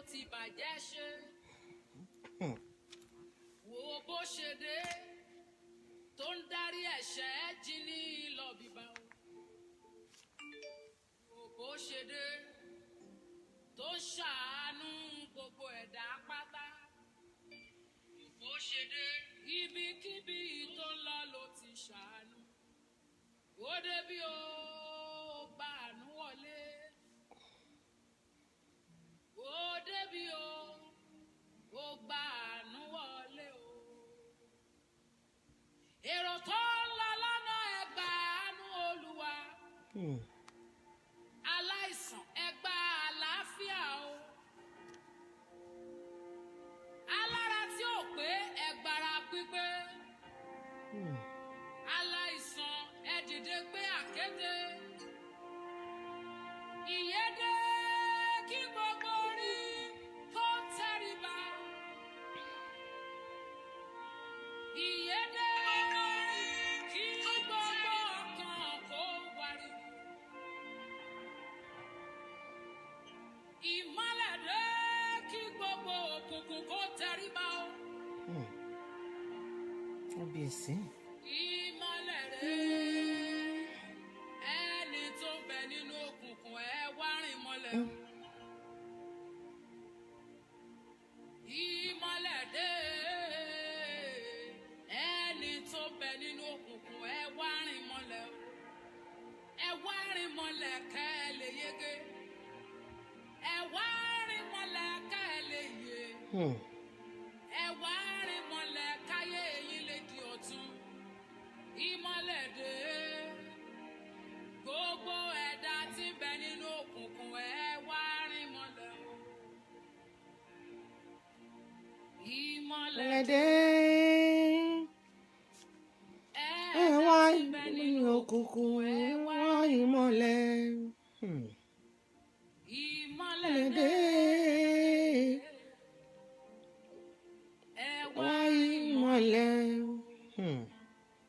ti bàjẹ́ ṣe. Wo bó ṣe dé tó ń darí ẹ̀ṣẹ̀ jí ní lọ bíbá o. Wo bó ṣe dé tó ń ṣàánú gbogbo ẹ̀dá pátá. Wo bó ṣe dé ibikíbi tó ń lọ ló ti ṣàánú. Ó débi ó bá àánú wọlé. Ó débi ó bá àánú wọlé o. Èrò tó ń lọ lọ́nà ẹ gba àánú Olúwa. Aláìsàn ẹ gba àlàáfíà o. Alára tí ò pé ẹ gbára pípé. Aláìsàn ẹ dìde gbé àkéte. Ìyédè kí gbogbo orí kó tẹríba. Ìyédè kí gbogbo ọkàn kó wárí. Ìmọ́lẹ̀ dé kí gbogbo òkùnkùn kó tẹríba o. Kábíyèsí. Ìmọ́lẹ̀ dé ẹni tó bẹ nínú òkùnkùn ẹ wá rìn mọ́lẹ̀ o. Ìmọ́lẹ̀ dé ẹni tó bẹ nínú òkùnkùn ẹ wá rìn mọ́lẹ̀ o. Ẹ wá rìn mọ́lẹ̀ kẹ́ ẹ lè yege. Ẹ wá rìn mọ́lẹ̀ kẹ́ ẹ lè yè. Ẹ wá rìn mọ́lẹ̀ káyé yín lè di ọ̀tun. Ìmọ́lẹ̀ dé gbogbo ẹ̀dá tí ń bẹ nínú òkùnkùn ẹ wá rìn mọ́lẹ̀ o. Ìmọ́lẹ̀ dé Ẹ wá ẹ̀dá tí ń bẹ nínú nínú òkùnkùn ẹ wá ìmọ́lẹ̀. ìmọ́lẹ̀ Ẹ dé dé. ẹ Wá wá ìmọ́lẹ̀.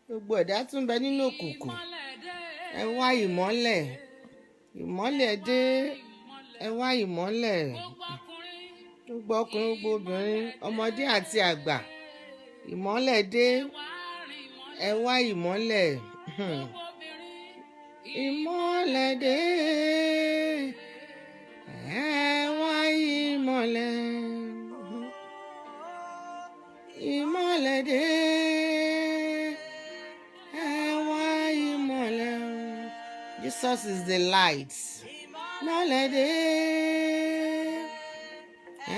Gbogbo ẹ̀dá tún bẹ nínú òkùnkùn. ìmọ́lẹ̀ dé Ẹ wá ìmọ́lẹ̀. Ìmọ́lẹ̀ dé. ìmọ́lẹ̀ Ẹ wá ìmọ́lẹ̀. gbogbo ọkùnrin Gbogbo ọkùnrin, gbogbo obìnrin, ọmọdé àti àgbà. Ìmọ́lẹ̀ dé. wá rìn mọ́lẹ̀ Ẹ wá ìmọ́lẹ̀. gbogbo obìnrin Ìmọ́lẹ̀ dé. Ẹ wá ìmọ́lẹ̀. Ìmọ́lẹ̀ dé. Ẹ wá ìmọ́lẹ̀. Jesus is the light. Ìmọ́lẹ̀ dé.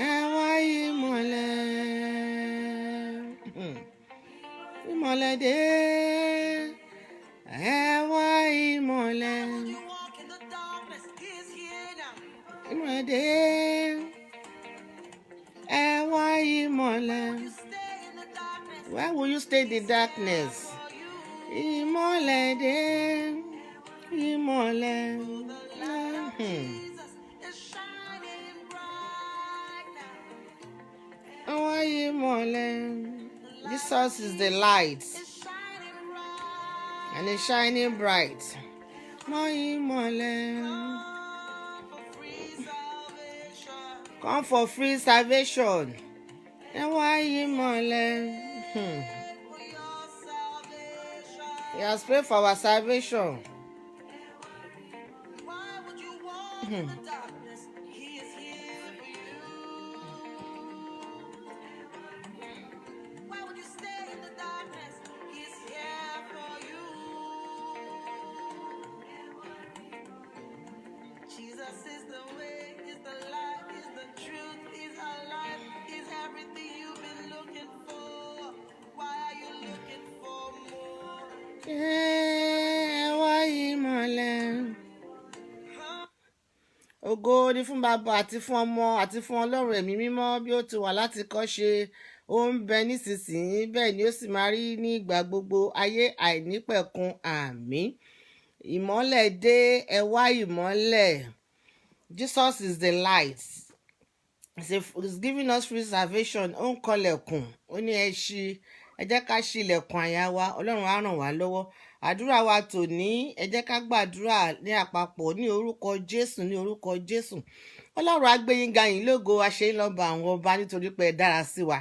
Ẹ wá ìmọ́lẹ̀. Ìmọ́lẹ̀ dé. Ẹ wá ìmọ́lẹ̀. Ìmọ́lẹ̀ dé. Ẹ wá ìmọ́lẹ̀. Why will you stay in the darkness? Ìmọ́lẹ̀ dé. Ìmọ́lẹ̀. Ẹ wá ìmọ́lẹ̀. Jesus is the light and it's shining bright. Mọ ìmọ́lẹ̀. Come for free salvation. Ẹ wá ìmọ́lẹ̀. He has prayed for our salvation. Jesus is the way, is the light, is the truth, is our life, is everything you've been looking for. Why are you looking for more? Ẹ wá ìmọ́lẹ̀. Ògo ni fún Bàbá àti fún Ọmọ àti fún Ọlọ́run Ẹ̀mí Mímọ́ bí ó ti wà láti kọ́ṣe ó ń bẹ nísinsìnyí bẹ́ẹ̀ ni ó sì máa rí ní ìgbà gbogbo ayé àìnípẹ̀kun àmín. Ìmọ́lẹ̀ dé. Ẹ wá ìmọ́lẹ̀. Jesus is the light. He's giving us free salvation. Ó ń kọlẹ̀kùn. Ó ní ẹ ṣí. Ẹ jẹ́ ká ṣí ilẹ̀kùn àyà wa. Ọlọ́run á ràn wá lọ́wọ́. Àdúrà wa tòní ẹ jẹ́ ká gbàdúrà ní àpapọ̀ ní orúkọ Jésù ní orúkọ Jésù. ọlọ́run á gbé yín ga yín lógo aṣeyínlọ́ba àwọn ọba nítorí pé ẹ dára sí wa,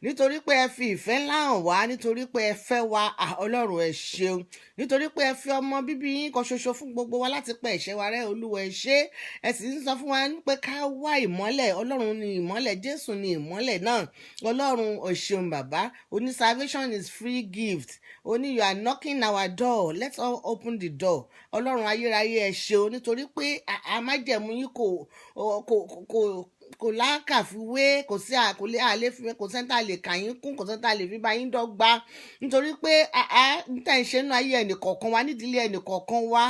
nítorí pé ẹ fi ìfẹ́ ńlá hàn wá, nítorí pé ẹ fẹ́ wa. Ọlọ́run ẹ ṣeun, nítorí pé ẹ fi ọmọ bíbí yín kan ṣoṣo fún gbogbo wa láti pa ẹ̀ṣẹ̀ wa rẹ́. Olúwa ẹ ṣé. Ẹ sì ń sọ fún wa pé ká wá ìmọ́lẹ̀. Ọlọ́run ni ìmọ́lẹ̀, Jésù ni ìmọ́lẹ̀ náà. Ọlọ́run ẹ ṣeun bàbá. Oní salvation is free gift. Oní you are knocking our door, let's all open the door. Ọlọ́run ayérayé ẹ ṣeun, nítorí pé àmájẹ̀mú yín kò lákàfiwé, kò sí àkọlé àlè fi, kò sẹ́ńtà lè kà yín kún, kò sẹ́ńtà lè fi bá yín dọ́gba, nítorí pé níta ìṣe nínú ayé ẹnìkọ̀ọ̀kan wa, nídìílé ẹnìkọ̀ọ̀kan wa.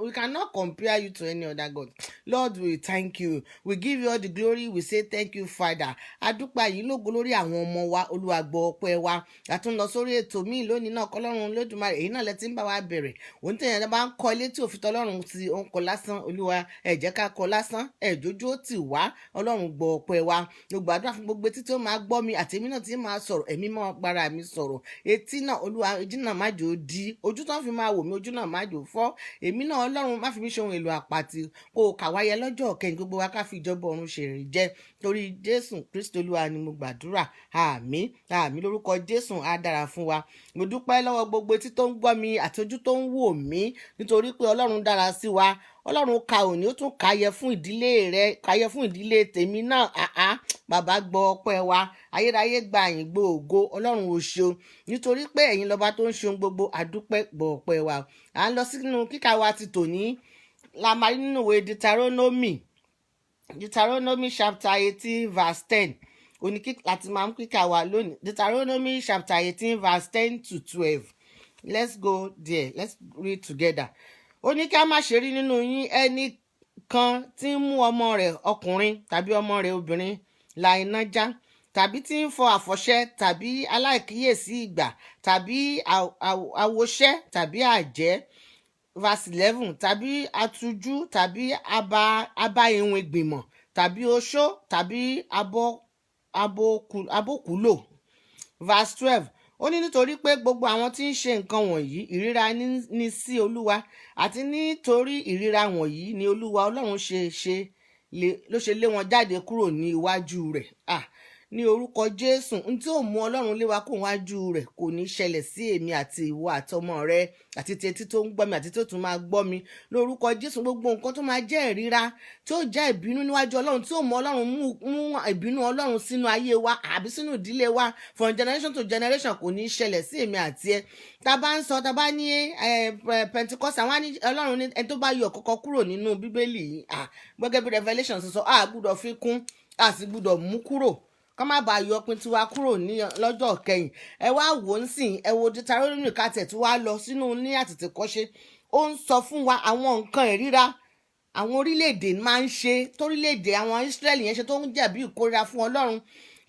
We cannot compare you to any other God. Lord, we thank you, we give you all the glory, we say thank you Father. Adúpẹ́ yìí lógo lórí àwọn ọmọ wa. Olúwa gbọ́ ọpẹ́ wa. Àtún lọ sórí ètò míì lónìí náà, kọ́lọ́run Olódùmarè èyí náà lẹ ti ń bá wa bẹ̀rẹ̀. Òun tẹ̀yìn bá ń kọ́ ilé tí òfin tọ́lọ́run ti òun kọ́ lásán. Olúwa ẹ jẹ́ ká kọ́ lásán, ẹ jójó tì wá. Ọlọ́run gbọ́ ọpẹ́ wa. Mo gbàdúrà fún gbogbo etí tí ó máa gbọ́ mi àti èmi náà tí máa sọ̀rọ̀, ẹ̀mí máa gbára mi sọ̀rọ̀. Etí náà Olúwa, ojú náà má jò di, ojú tó ń fi máa wò mí, ojú náà má jò fọ́. Èmi náà Ọlọ́run má fi mí ṣe ohun èlò àpàtì, kó o kà wáyé lọ́jọ́ kẹ́yìn gbogbo wa ká fi ìjọba ọ̀run ṣèrè jẹ. Torí Jésù Kristi Olúwa ni mo gbàdúrà. Àmín àmín lórúkọ Jésù á dára fún wa. Mo dúpẹ́ lọ́wọ́ gbogbo etí tó ń gbọ́ mi àti ojú tó ń wò mí, nítorí pé Ọlọ́run dára sí wa. Ọlọ́run ka òní, ó tún kàyẹ fún ìdílé rẹ, kàyẹ fún ìdílé tèmi náà. Bàbá gbọ́ ọpẹ́ wa, ayérayé gba àyìn gbọ́ ògo. Ọlọ́run ò ṣeun, nítorí pé ẹ̀yin lọ́ba tó ń ṣe ohun gbogbo. Àdúpẹ́ gbọ́ ọpẹ́ wa. À ń lọ sínú kíkà wa ti tòní. La máa rí nínú ìwé Deuteronomy chapter 18 verse 10. Láti máa ń kíkà wa lónìí. Deuteronomy chapter 18 verse 10 to 12. Let's go there. Let's read together. Ó ní ká má ṣe rí nínú yín ẹnìkan tí ń mú ọmọ rẹ̀ ọkùnrin tàbí ọmọ rẹ̀ obìnrin la iná já, tàbí tí ń fọ àfọ̀ṣẹ, tàbí aláìkíyèsí ìgbà, tàbí àwòṣẹ, tàbí àjẹ́. Verse 11. Tàbí atújú, tàbí abá ìwìn ìgbìmọ̀, tàbí oṣó, tàbí abókùlò. Verse 12. Ó ní nítorí pé gbogbo àwọn tí ń ṣe nǹkan wọ̀nyí ìríra ní sí Olúwa, àti nítorí ìríra wọ̀nyí ni Olúwa Ọlọ́run ló ṣe lé wọn jáde kúrò ní iwájú rẹ̀. Ní orúkọ Jésù, n tí ò mú Ọlọ́run lé wa kó wájú rẹ̀ kò ní ṣẹlẹ̀ sí èmi àti ìwọ àtọmọ rẹ àti tètè tó ń gbọ́ mi àti tó tún máa gbọ́ mi. Lórúkọ Jésù, gbogbo nǹkan tó máa jẹ́ ìríra, tí ó jẹ́ ìbínú níwájú Ọlọ́run, tí ó mú Ọlọ́run mú ìbínú Ọlọ́run sínú ayé wa àbí sínú ìdílé wa from generation to generation kò ní ṣẹlẹ̀ sí èmi àti ẹ. Tá bá ń sọ, tá bá ní Pentecost, àwọn ní Ọlọ́run ní ẹni tó bá yọ kọ́kọ́ kúrò nínú Bíbélì yìí, gẹ́gẹ́ bí Revelation sọ, gbúdọ̀ fi kún, sì gbúdọ̀ mú kúrò, ká má bàa yọ pin tiwa kúrò ní lọ́jọ́ kẹyìn. Ẹ wá wò ó sìn, ẹ wo Deuteronomy kàtẹ̀ tí wàá lọ sínú ní àtètèkọ́ṣe. Ó ń sọ fún wa àwọn nǹkan ìríra àwọn orílẹ̀-èdè máa ń ṣe, torílẹ̀-èdè àwọn Israẹli yẹn ṣe tó ń jẹ̀bi ìkórira fún Ọlọ́run.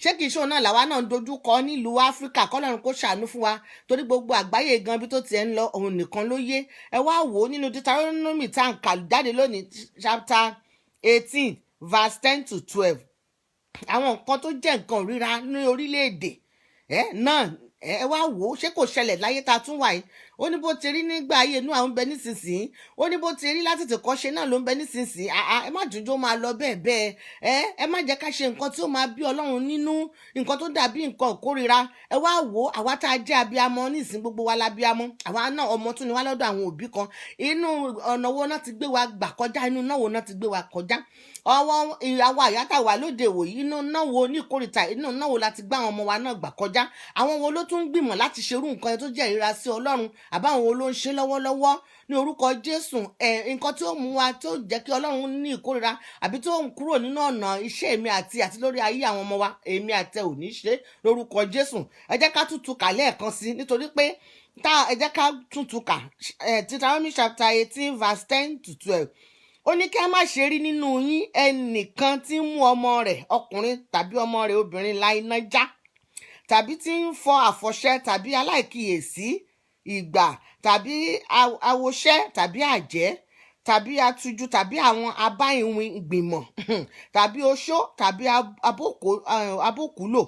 Ṣé kìí ṣe òun náà làwa náà ń dojú kọ nílùú Áfíríkà? Kọ́lọ́run kó ṣàánú fún wa, torí gbogbo àgbáyé gan bí tó tiẹ̀ ń lọ òun nìkan ló yé. Ẹ wá wò ó nínú Deuteronomy tá à ń kà jáde lónìí, chapter 18 verse 10 to 12. Àwọn nǹkan tó jẹ́ nǹkan ríra ní orílẹ̀-èdè náà, ẹ wá wò ó, ṣé kò ṣẹlẹ̀ láyé tá a tún wà yìí? Ó ní bó ti rí nígbà ayé inú àwọn ń bẹ nísinsìnyí, ó ní bó ti rí látètèkọ́ṣe náà ló ń bẹ nísinsìnyí. Ẹ má jùjọ máa lọ bẹ́ẹ̀ ẹ má jẹ́ ká ṣe nǹkan tí ó máa bí Ọlọ́run nínú, nǹkan tó dàbí nǹkan ìkórira. Ẹ wá wò ó, àwa tá a jẹ́ abiyamọ nísìnyí, gbogbo wa lábíamọ, àwa náà ọmọ tún ni wá lọ́dọ̀ àwọn òbí kan. Inú ọ̀nà wo náà ti gbé wa gbà kọjá, inú náà wo náà ti gbé wa kọjá. Ọwọ́ ìyàwó àyátà wà lóde ìwòyí, inú náà wo ní ìkórìtà, inú náà wo láti gbá àwọn ọmọ wa náà gbà kọjá. Àwọn wo ló tún gbìmọ̀ láti ṣerú nǹkan yẹn tó jẹ́ ìríra sí Ọlọ́run, àbáwọn wo ló ń ṣe lọ́wọ́lọ́wọ́? Ní orúkọ Jésù, nǹkan tí ó mú wa, tí ó jẹ́ kí Ọlọ́run ní ìkórira àbí tí ó ń kúrò nínú ọ̀nà iṣẹ́ èmi àti lórí ayé àwọn ọmọ wa, èmi àti ò ní ṣe lórúkọ Jésù. Ẹ jẹ́ ká tútù kà lẹ́ẹ̀kan sí, nítorí pé ẹ jẹ́ ká tútù kà Deuteronomy chapter 18 verse 10 to 12. Ó ní kí a má ṣe rí nínú yín ẹnìkan tí ń mú ọmọ rẹ̀ ọkùnrin tàbí ọmọ rẹ̀ obìnrin la iná já, tàbí tí ń fọ àfọ̀ṣẹ, tàbí aláìkíyèsí ìgbà, tàbí àwòṣẹ, tàbí àjẹ́, tàbí atújú, tàbí àwọn abá ìwìn ìgbìmọ̀, tàbí oṣó, tàbí abókùlò.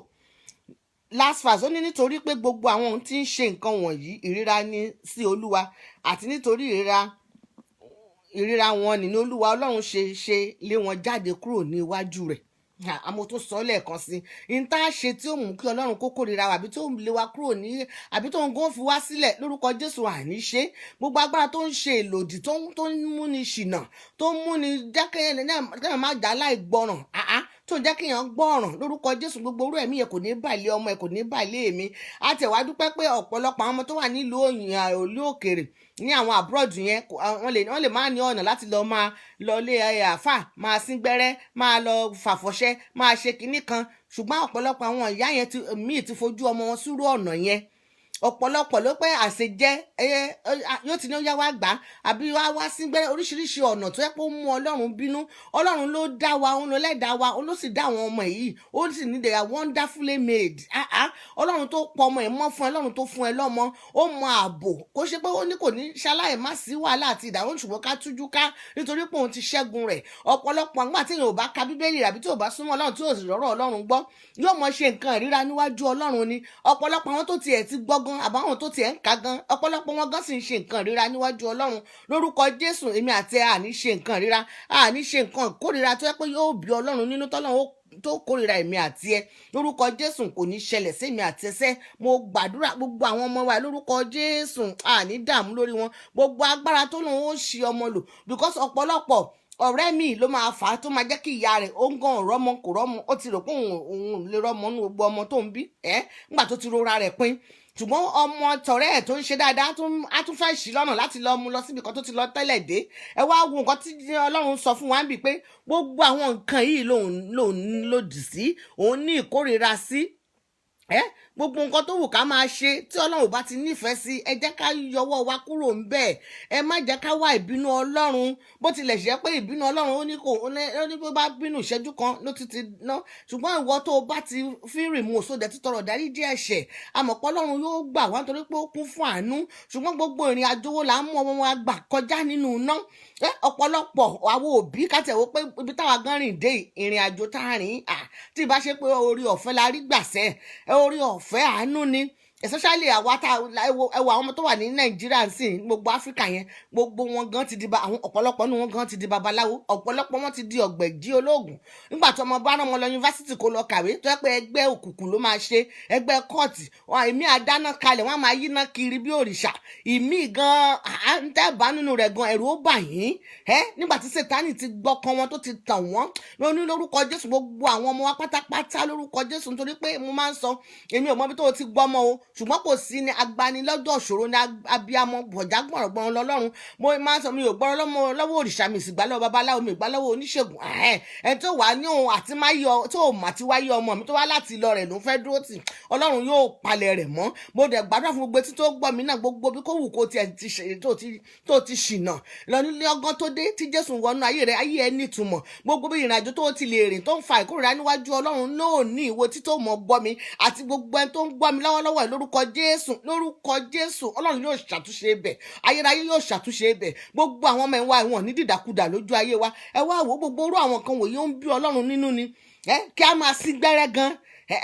Last verse, ó ní nítorí pé gbogbo àwọn ohun tí ń ṣe nǹkan wọ̀nyí ìríra ní sí Olúwa, àti nítorí ìríra ìríra wọn nínú olúwa ọlọ́run ṣe lé wọn jáde kúrò ní iwájú rẹ̀. Àmọ́ tó sọ lẹ́ẹ̀kan sí i n tá a ṣe tí ó mú kí ọlọ́run kó kórìíra wa àbí tó ń lé wa kúrò ní àbí tó ń gán fi wá sílẹ̀ lórúkọ jésù àní ṣe. Gbogbo agbára tó ń ṣe ìlòdì tó ń múni ṣìnà tó ń múni jákèyàn náà má jà láì gbọràn tó jẹ́ kí èèyàn gbọ́ràn lórúkọ jésù gbogbo orú ẹ̀mí yẹn kò ní bàlẹ̀ ọmọ ẹ̀ kò ní bàlẹ̀ èmi. Àtẹ̀wá dúpẹ́ pé ọ̀pọ̀lọpọ̀ àwọn ọmọ tó wà nílùú olú òkèrè ní àwọn abroad yẹn wọ́n lè má ní ọ̀nà láti máa lọ lé àáfà máa sín gbẹ́rẹ́ máa lọ fàfọ̀ṣẹ́ máa ṣe kinní kan, ṣùgbọ́n ọ̀pọ̀lọpọ̀ àwọn ìyá yẹn míì ti fojú ọmọ wọn sírú ọ̀nà yẹn. Ọ̀pọ̀lọpọ̀ ló pẹ́ àṣejẹ́ yóò ti ní ó yá wá gbà àbí wá sí gbẹ́rẹ́ oríṣiríṣi ọ̀nà tó yẹ pé ó mú ọlọ́run bínú. Ọlọ́run ló dá wa òun ló lẹ́dàá wa òun ló sì dá àwọn ọmọ yìí ó sì ní they are wonderfully made. Ọlọ́run tó pọ̀ ọmọ ẹ̀ mọ́ fún ẹ, ọlọ́run tó fún ẹ lọ́mọ ó mọ ààbò, kó ṣe pé ó ní kò ní ṣaláì má sí wàhálà àti ìdáhùn, ṣùgbọ́n ká tújú ká nítorí pé òun ti ṣẹ́gun rẹ̀. Ọ̀pọ̀lọpọ̀ àgbà tí èèyàn ò bá ka bíbélì àbí tí ò bá súnmọ́ ọlọ́run tí ò sì rọ́rọ̀ ọlọ́run gbọ́ yóò mọ ṣe nǹkan ìríra níwájú ọlọ́run ni. Ọ̀pọ̀lọpọ̀ àwọn tó tiẹ̀ ti gbọ́ gan àbáwọn tó tiẹ̀ ń ka gan ọ̀pọ̀lọpọ̀ wọn gan sì ń ṣe nǹkan ìríra níwájú ọlọ́run. Lórúkọ jésù èmi àti ẹ àní ṣe nǹkan ìríra, àní ṣe nǹkan ìkórìíra tó yẹ pé yóò bí ọlọ́run nínú tọ́lọ́run tó kórìíra èmi àti ẹ. Lórúkọ jésù kò ní ṣẹlẹ̀ sí èmi àti ẹsẹ̀. Mo gbàdúrà gbogbo àwọn ọmọ wa lórúkọ jésù àní dààmú lórí wọn. Gbogbo agbára tó lòun ó ṣì ọmọ lò because ọ̀pọ̀lọpọ̀ ọ̀rẹ́ mi ló máa fà á tó máa jẹ́ kí ìyá rẹ̀ ó ń gan rọ́mọ kò rọ́mọ, ó ti rò pé òun lè rọ́mọ nínú gbogbo ọmọ tó ń bí nígbà tó ti rora rẹ̀ pin. Ṣùgbọ́n ọmọ tọ̀rẹ́ ẹ̀ tó ń ṣe dáadáa á tún fẹ́ ṣì lọ́nà láti lọ mú lọ síbi kan tó ti lọ tẹ́lẹ̀ dé. Ẹ wá wo nǹkan tí ọlọ́run sọ fún wa ń bì pé gbogbo àwọn nǹkan yìí lòun lòdì sí, òun ní ìkórìíra sí. Gbogbo nǹkan tó wù ká máa ṣe tí ọlọ́run bá ti nífẹ̀ẹ́ sí ẹ jẹ́ ká yọwọ́ wa kúrò ń bẹ̀. Ẹ má jẹ́ ká wá ìbínú ọlọ́run, bó tilẹ̀ ṣe pé ìbínú ọlọ́run ó ní pé bá bínú ìṣẹ́jú kan ló ti ná, ṣùgbọ́n ìwọ tó o bá ti fi rìmù òṣòdẹ títọrọ dáríjì ẹ̀ṣẹ̀ àmọ̀pọ̀ ọlọ́run yóò gbà wá nítorí pé ó kún fún àánú. Ṣùgbọ́n gbogbo ìrìn àjò wo là ń mú ọmọ wa gbà kọjá nínú iná. Ọ̀pọ̀lọpọ̀ àwọn òbí kátẹ̀wó pé ibi táwa gan rìn dé ìrìn àjò tá a rìn tí ì bá ṣe pé orí ọ̀fẹ́ la rí gbàṣẹ́ orí ọ̀fẹ́ àánú ni. Especially àwa ẹwà àwọn ọmọ tó wà ní Nàìjíríà sí gbogbo Áfíríkà yẹn gbogbo wọn gan ti di àwọn ọ̀pọ̀lọpọ̀ nínú wọn gan ti di babaláwo, ọ̀pọ̀lọpọ̀ wọn ti di ọ̀gbẹ̀jì olóògùn. Nígbà tí ọmọ bá rán ọmọ lọ yunifásitì kó lọ kàwé tó yẹ pé ẹgbẹ́ òkùnkùn ló máa ṣe ẹgbẹ́ kọ́ọ̀tì ìmí àdáná kalẹ̀ wọ́n máa yíná kiri bí òrìṣà. Ìmí gan ń tẹ́bà nínú rẹ̀ gan ẹ̀rù ó bà yín nígbà tí Sátánì ti gbọ́kàn wọn tó ti tàn wọ́n lóní lórúkọ Jésù. Gbogbo àwọn ọmọ wa pátápátá lórúkọ Jésù nítorí pé mo máa ń sọ èmi ò mọ ibi tó ti gbọ́mọ o ṣùgbọ́n kò sí ní agbanilọ́jọ́ ìṣòro ní abiyamọ bọ̀já gbọ̀rọ̀gbọ̀n lọ́lọ́run. Mo máa ń sọ mi ò gbọ́rọ̀ lọ́wọ́ òrìṣà mi sì gbà lọ́wọ́ babaláwo mi gbà lọ́wọ́ oníṣègùn. Ẹ tó wà ní òun àti tó mà ti wáyé ọmọ mi tó wá láti lọ rẹ̀ ló fẹ́ dúró tì ọlọ́run yóò palẹ̀ rẹ̀ mọ́. Mo dẹ̀ gbàdúrà fún gbogbo etí tó gbọ́ mi náà gbogbo bí kò wù kó tiẹ̀ tó ti ṣìnà lọ nílé ọgán tó dé tí Jésù wọnú ayé rẹ̀ ayé ẹ nítumọ̀. Gbogbo bí ìrìnàjò tó ti lè rìn tó ń fa ìkórìíra níwájú ọlọ́run lóòní ìwo tí tó mọ̀ gbọ́ mi àti gbogbo ẹni tó ń gbọ́ mi lọ́wọ́lọ́wọ́ lórúkọ Jésù ọlọ́run yóò ṣàtúnṣe ibẹ̀, ayérayé yóò ṣàtúnṣe ibẹ̀. Gbogbo àwọn ọmọ ẹ̀wọ̀n ẹ̀wọ̀n ní dìdàkudà lójú ayé wa. Ẹ wá wo gbogbo orú àwọn kan wòye ó ń bí ọlọ́run nínú ni kí a máa sí gbẹ́rẹ́ gan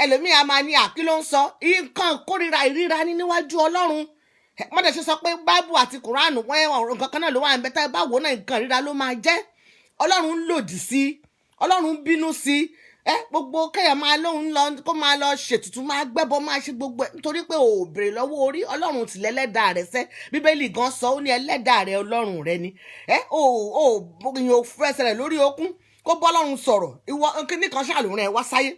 ẹlòmíì a máa ní àkí ló ń sọ nǹkan kórìíra ìríra ní níwájú ọlọ́run. Mọ́tẹ̀ ṣe sọ pé báíbù àti kùránù wọ́n nǹkan kan náà ló wà ń bẹ tá ẹ bá wò náà nǹkan ìríra ló máa jẹ́. Ọlọ́run lòdì sí, ọlọ́run bínú sí. Gbogbo kéèyàn máa lóhun lọ kó máa lọ ṣètùtù máa gbẹ́bọ máa ṣe gbogbo nítorí pé ò béèrè lọ́wọ́ orí ọlọ́run tì lẹ́lẹ́dàá rẹ̀ sẹ́. Bíbélì gan sọ ó ní ẹlẹ́dàá rẹ̀ ọlọ́run rẹ̀ ni. Ò fẹsẹ̀ rẹ̀ lórí okún kó bọ́ ọlọ́run sọ̀rọ̀ ìwọ kíní kan ṣàlùrán ẹ wá sáyé.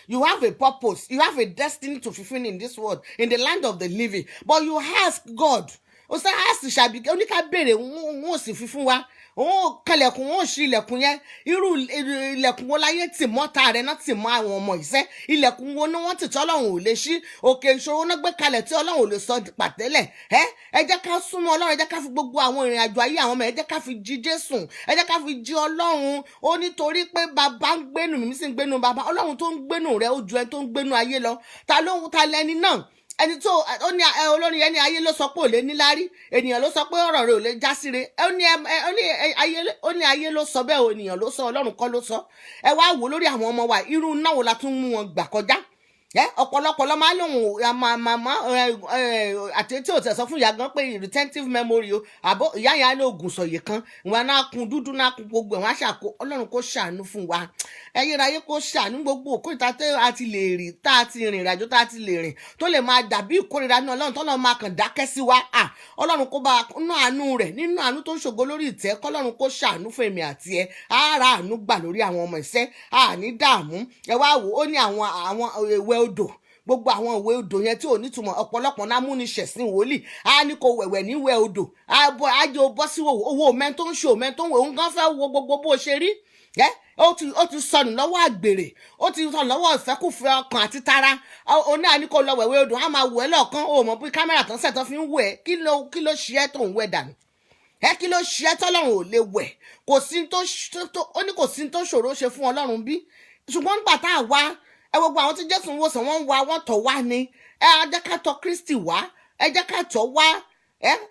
You have a purpose, you have a destiny to fulfill in this world, in the land of the living, but you ask God. Ó sẹ́ ask ṣàbí oníkà béèrè wọn ò sì fi fún wa. Òun kalẹ̀kùn wọn ò ṣí ilẹ̀kùn yẹn irú ilẹ̀kùn wo láyé tì mọ́ ta rẹ̀ náà tì mọ́ àwọn ọmọ ìṣẹ́ ilẹ̀kùn wo ni wọ́n tì tí ọlọ́run ò lè ṣí òkè ìṣòro náà gbé kalẹ̀ tí ọlọ́run ò lè sọ pàtẹ́lẹ̀. Ẹ jẹ́ ká súnmọ́ ọlọ́run, ẹ jẹ́ ká fi gbogbo àwọn ìrìn àjò ayé àwọn ọmọ ẹ jẹ́ ká fi jí Jésù, ẹ jẹ́ ká fi jí ọlọ́run. Ó nítorí pé bàbá ń gbénu mi sì ń gbénu bàbá, ọlọ́run tó ń gbénu rẹ̀ ó ju ẹni tó ń gbénu ayé lọ. Ta lẹni náà ẹni tó ó ní olórin yẹn ní ayé ló sọ pé ò lè níláárí ènìyàn ló sọ pé ọ̀rọ̀ rẹ̀ ò lè já síre ó ní ayé ló sọ bẹ́ẹ̀ ènìyàn ló sọ ọlọ́run kọ́ ló sọ. Ẹ wá wò lórí àwọn ọmọ wa irú náà wo la tún mú wọn gbà kọjá. ọ̀pọ̀lọpọ̀ ló máa lóhùn màmá àti tí ò tẹ̀ sọ fún ìyá gan pé retentive memory o àbọ̀ ìyá yẹn á ní oògùn sọ̀yẹ̀ kan wọn náà kun dúdú náà kun gbogbo ẹ̀ wọ́n á ṣàkó ọlọ́run kó ṣàánú fún wa ẹyẹráyé kó ṣàánú gbogbo òkúta tó a ti lè rìn tá a ti rìn ìrìnàjò tá a ti lè rìn tó lè máa dàbí ìkórìíra ní ọlọ́run tọ́lọ́run máa kàn dákẹ́ sí wa ọlọ́run kó bá nínú àánú rẹ̀ nínú àánú tó ń ṣògo lórí ìtẹ́ kọ́lọ́run kó ṣàánú fún èmi àti ẹ ara àánú gbà lórí àwọn ọmọ ìṣẹ́ àní dààmú ẹ wá wò ó ní àwọn ìwẹ̀ odò gbogbo àwọn ìwé odò yẹn tí ò nítumọ̀ ọ̀pọ̀lọpọ̀ náà mú ní ṣẹ̀sìn wòlíì á ní kó wẹ̀wẹ̀ níwẹ̀ odò ájò bọ́ sí owó mẹ́ tó ń ṣe òmẹ́ tó ń wẹ̀ òun gan fẹ́ wo gbogbo bó ṣe rí ó ti sọnù lọ́wọ́ àgbèrè ó ti sọnù lọ́wọ́ ìfẹ́kùfẹ́ ọkàn àti tara òun náà ní kó lọ wẹ̀wẹ̀ odò á máa wẹ̀ ẹ́ lọ́ọ̀kan ó mọ̀ bí kámẹ́rà tán sẹ̀ tán fi ń wẹ̀ kí ló ṣe ẹ́ tó ń wẹ̀ dànù kí ló ṣe ẹ́ tọ́lọ́run ò lè wẹ̀ ó ní kò sí tó ṣòro ṣe fún ọlọ́run bí ṣùgbọ́n nígbà tá a wá gbogbo àwọn tí Jésù ń wòsàn wọ́n ń wá wọ́n tọ̀ wá ni ẹ jẹ́ ká tọ̀ Kristi wá ẹ jẹ́ ká tọ̀ wá